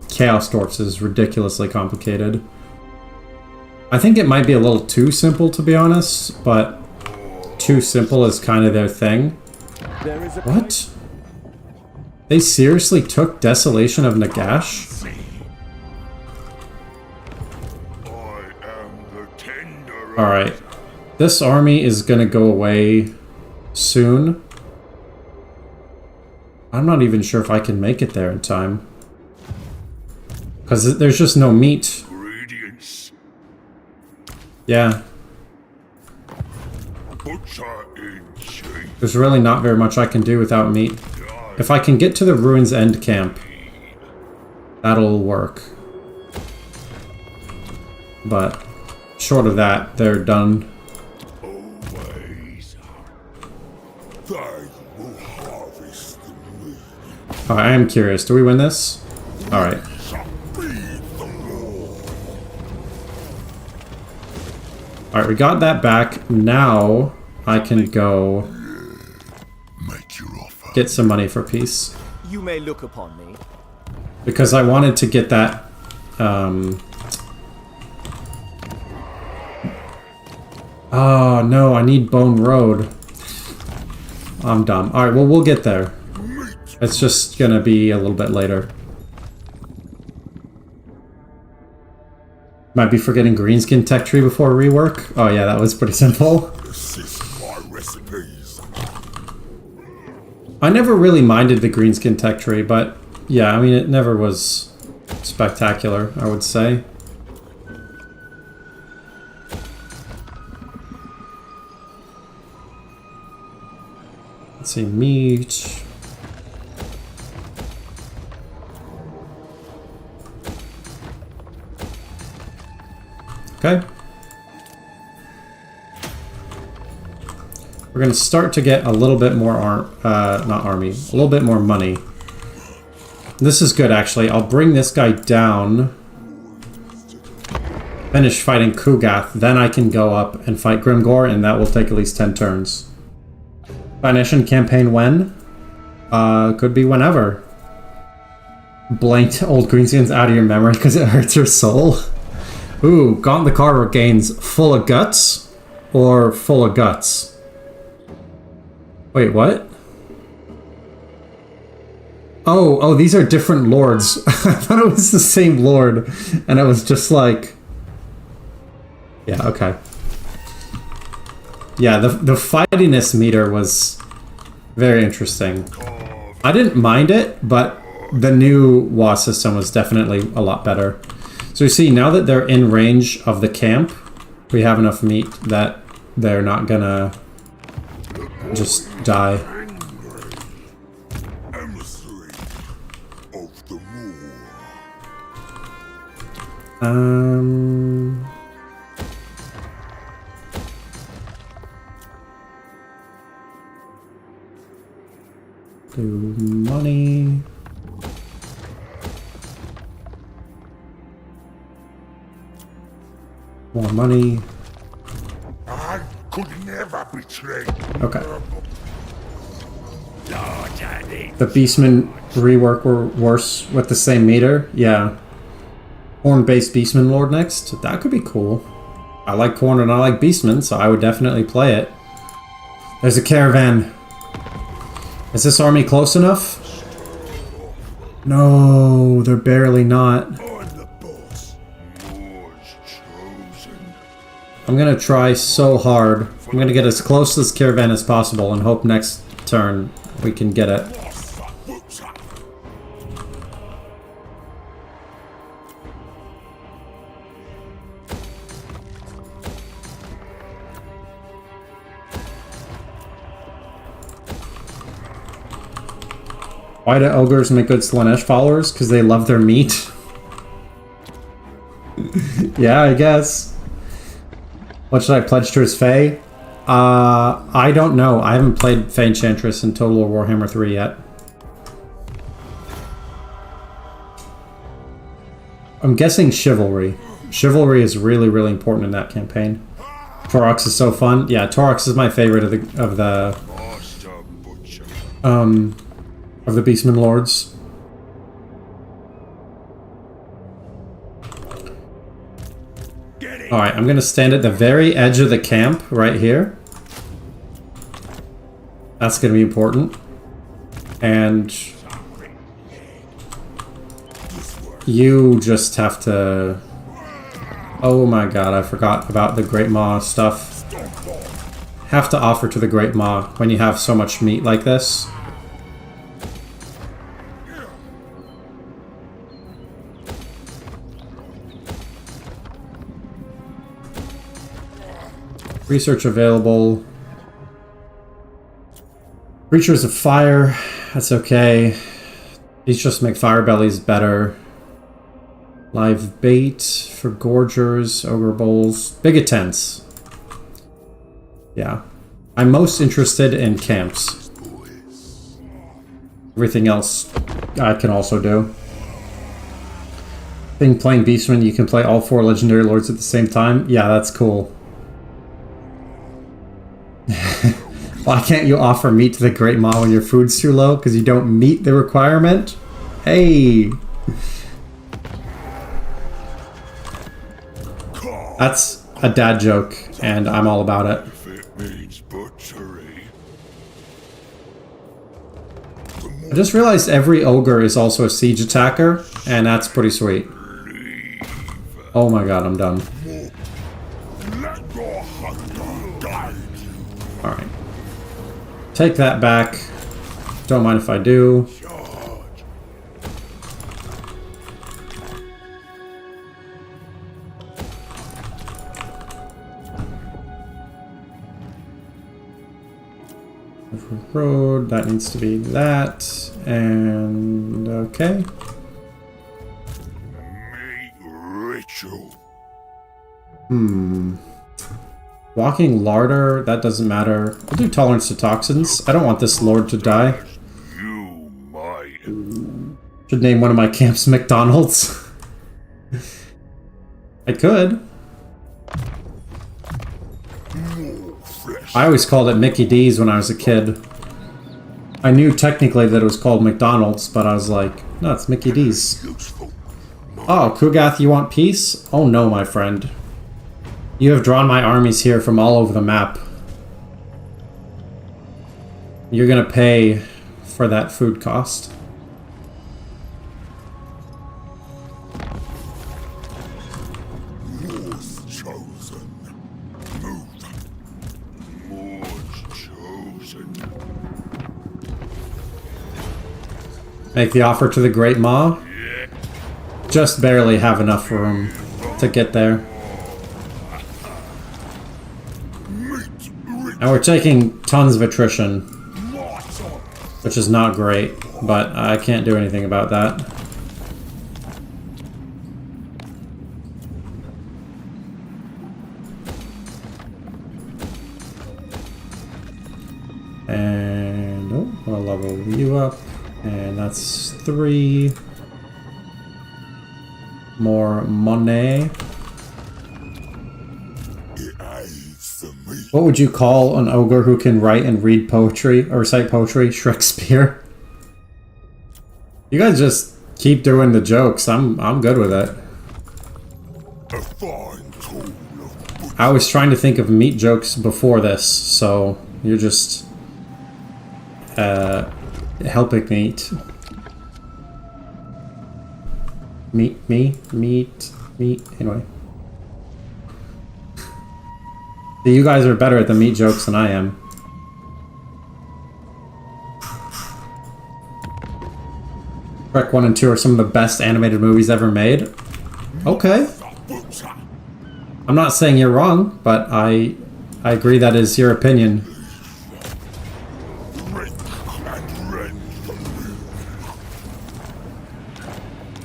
Chaos Dwarfs is ridiculously complicated. I think it might be a little too simple, to be honest, but too simple is kind of their thing. What? They seriously took Desolation of Nagash? Alright. This army is gonna go away soon. I'm not even sure if I can make it there in time. Because there's just no meat. Yeah. Butcher in chief. There's really not very much I can do without meat. If I can get to the Ruins End camp, that'll work. But short of that, they're done. Always. They will harvest the meat. Alright, I am curious. Do we win this? Alright. Shall be the Lord. Alright, we got that back. Now I can go Make your offer. get some money for peace. You may look upon me. Because I wanted to get that, Oh, no, I need Bone Road. I'm dumb. Alright, well, we'll get there. It's just gonna be a little bit later. Might be forgetting Greenskin Tech Tree before rework. Oh yeah, that was pretty simple. Assist my recipes. I never really minded the Greenskin Tech Tree, but yeah, I mean, it never was spectacular, I would say. Let's see, meat. Okay. We're gonna start to get a little bit more not army, a little bit more money. This is good, actually. I'll bring this guy down. Finish fighting Kugath, then I can go up and fight Grimgor, and that will take at least 10 turns. Foundation campaign when? Could be whenever. Blanked old greenskins out of your memory because it hurts your soul. Ooh, Gauntlet Carver gains full of guts or full of guts? Wait, what? Oh, these are different lords. I thought it was the same lord, and it was just like... Yeah, okay. Yeah, the fightiness meter was very interesting. I didn't mind it, but the new WA system was definitely a lot better. So you see, now that they're in range of the camp, we have enough meat that they're not gonna just die. Emissary of the Moor. Do money. More money. I could never betray. Okay. The Beastmen rework were worse with the same meter. Yeah. Horn-based Beastman Lord next. That could be cool. I like Horn and I like Beastmen, so I would definitely play it. There's a caravan. Is this army close enough? No, they're barely not. I'm the boss. Moor's chosen. I'm gonna try so hard. I'm gonna get as close to this caravan as possible and hope next turn we can get it. Why do ogres make good Slanesh followers? Because they love their meat. Yeah, I guess. What should I pledge to his Fae? I don't know. I haven't played Fae Enchantress in Total or Warhammer 3 yet. I'm guessing Chivalry. Chivalry is really, really important in that campaign. Torox is so fun. Yeah, Torox is my favorite of the Master Butcher. of the Beastmen Lords. Alright, I'm gonna stand at the very edge of the camp, right here. That's gonna be important. And you just have to... Oh my god, I forgot about the Great Maw stuff. Have to offer to the Great Maw when you have so much meat like this. Research available. Creatures of fire. That's okay. These just make fire bellies better. Live bait for gorgers, ogre bowls. Big tents. Yeah. I'm most interested in camps. Everything else I can also do. I think playing Beastman, you can play all 4 legendary lords at the same time. Yeah, that's cool. Why can't you offer meat to the Great Maw when your food's too low? Because you don't meet the requirement? Hey! That's a dad joke, and I'm all about it. If it means butchery. I just realized every ogre is also a siege attacker, and that's pretty sweet. Oh my god, I'm done. Let your hunger guide you. Alright. Take that back. Don't mind if I do. Charge. Road, that needs to be that. And okay. Meat ritual. Walking larder, that doesn't matter. I'll do tolerance to toxins. I don't want this lord to die. You might. Should name one of my camps McDonald's. I could. I always called it Mickey D's when I was a kid. I knew technically that it was called McDonald's, but I was like, no, it's Mickey D's. Useful. Oh, Kugath, you want peace? Oh no, my friend. You have drawn my armies here from all over the map. You're gonna pay for that food cost. Yours chosen. Move. Yours chosen. Make the offer to the Great Maw. Just barely have enough room to get there. And we're taking tons of attrition, which is not great, but I can't do anything about that. And oh, I'll level you up, and that's 3 more money. What would you call an ogre who can write and read poetry, or recite poetry? Shrekspere? You guys just keep doing the jokes. I'm good with it. A fine tool. I was trying to think of meat jokes before this, so you're just helping meat. Anyway. You guys are better at the meat jokes than I am. Shrek 1 and 2 are some of the best animated movies ever made. Okay. I'm not saying you're wrong, but I agree that is your opinion.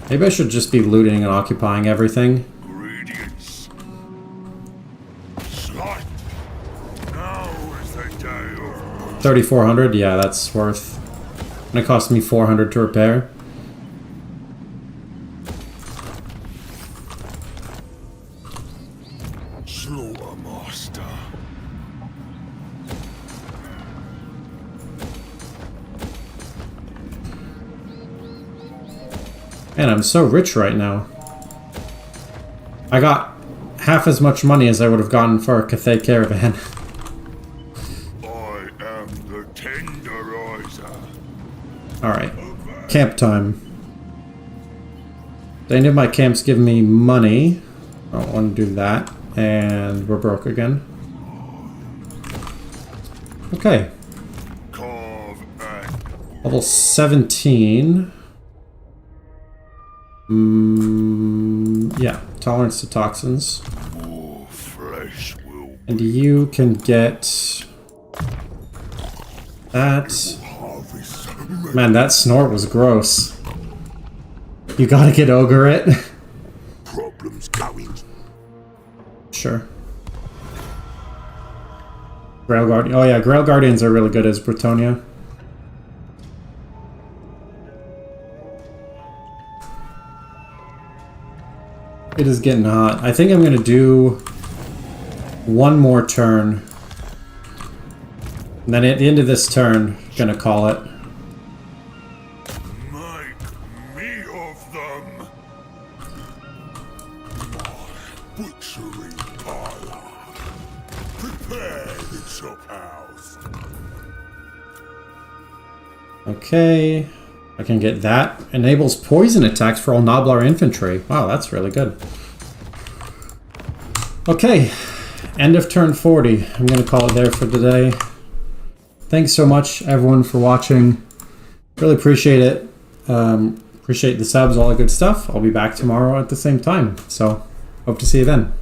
Maybe I should just be looting and occupying everything. Ingredients. Slight. Now is the day of 3,400, yeah, that's worth. And it cost me 400 to repair. Slaughter Master. Man, I'm so rich right now. I got half as much money as I would have gotten for a Cathay caravan. I am the tenderizer. Alright, camp time. Do any of my camps give me money? I don't want to do that. And we're broke again. Okay. Carve and Level 17. Yeah, tolerance to toxins. more flesh will And you can get that. Man, that snort was gross. You gotta get Ogre it. Problems going. Sure. Grail Guardian. Oh yeah, Grail Guardians are really good as Bretonia. It is getting hot. I think I'm gonna do one more turn. And then at the end of this turn, gonna call it. Make me of them. My butchery parlor. Prepare the chop house. Okay. I can get that. Enables poison attacks for all Noblar infantry. Wow, that's really good. Okay. End of turn 40. I'm going to call it there for today. Thanks so much, everyone, for watching. Really appreciate it. Appreciate the subs, all that good stuff. I'll be back tomorrow at the same time. So, hope to see you then.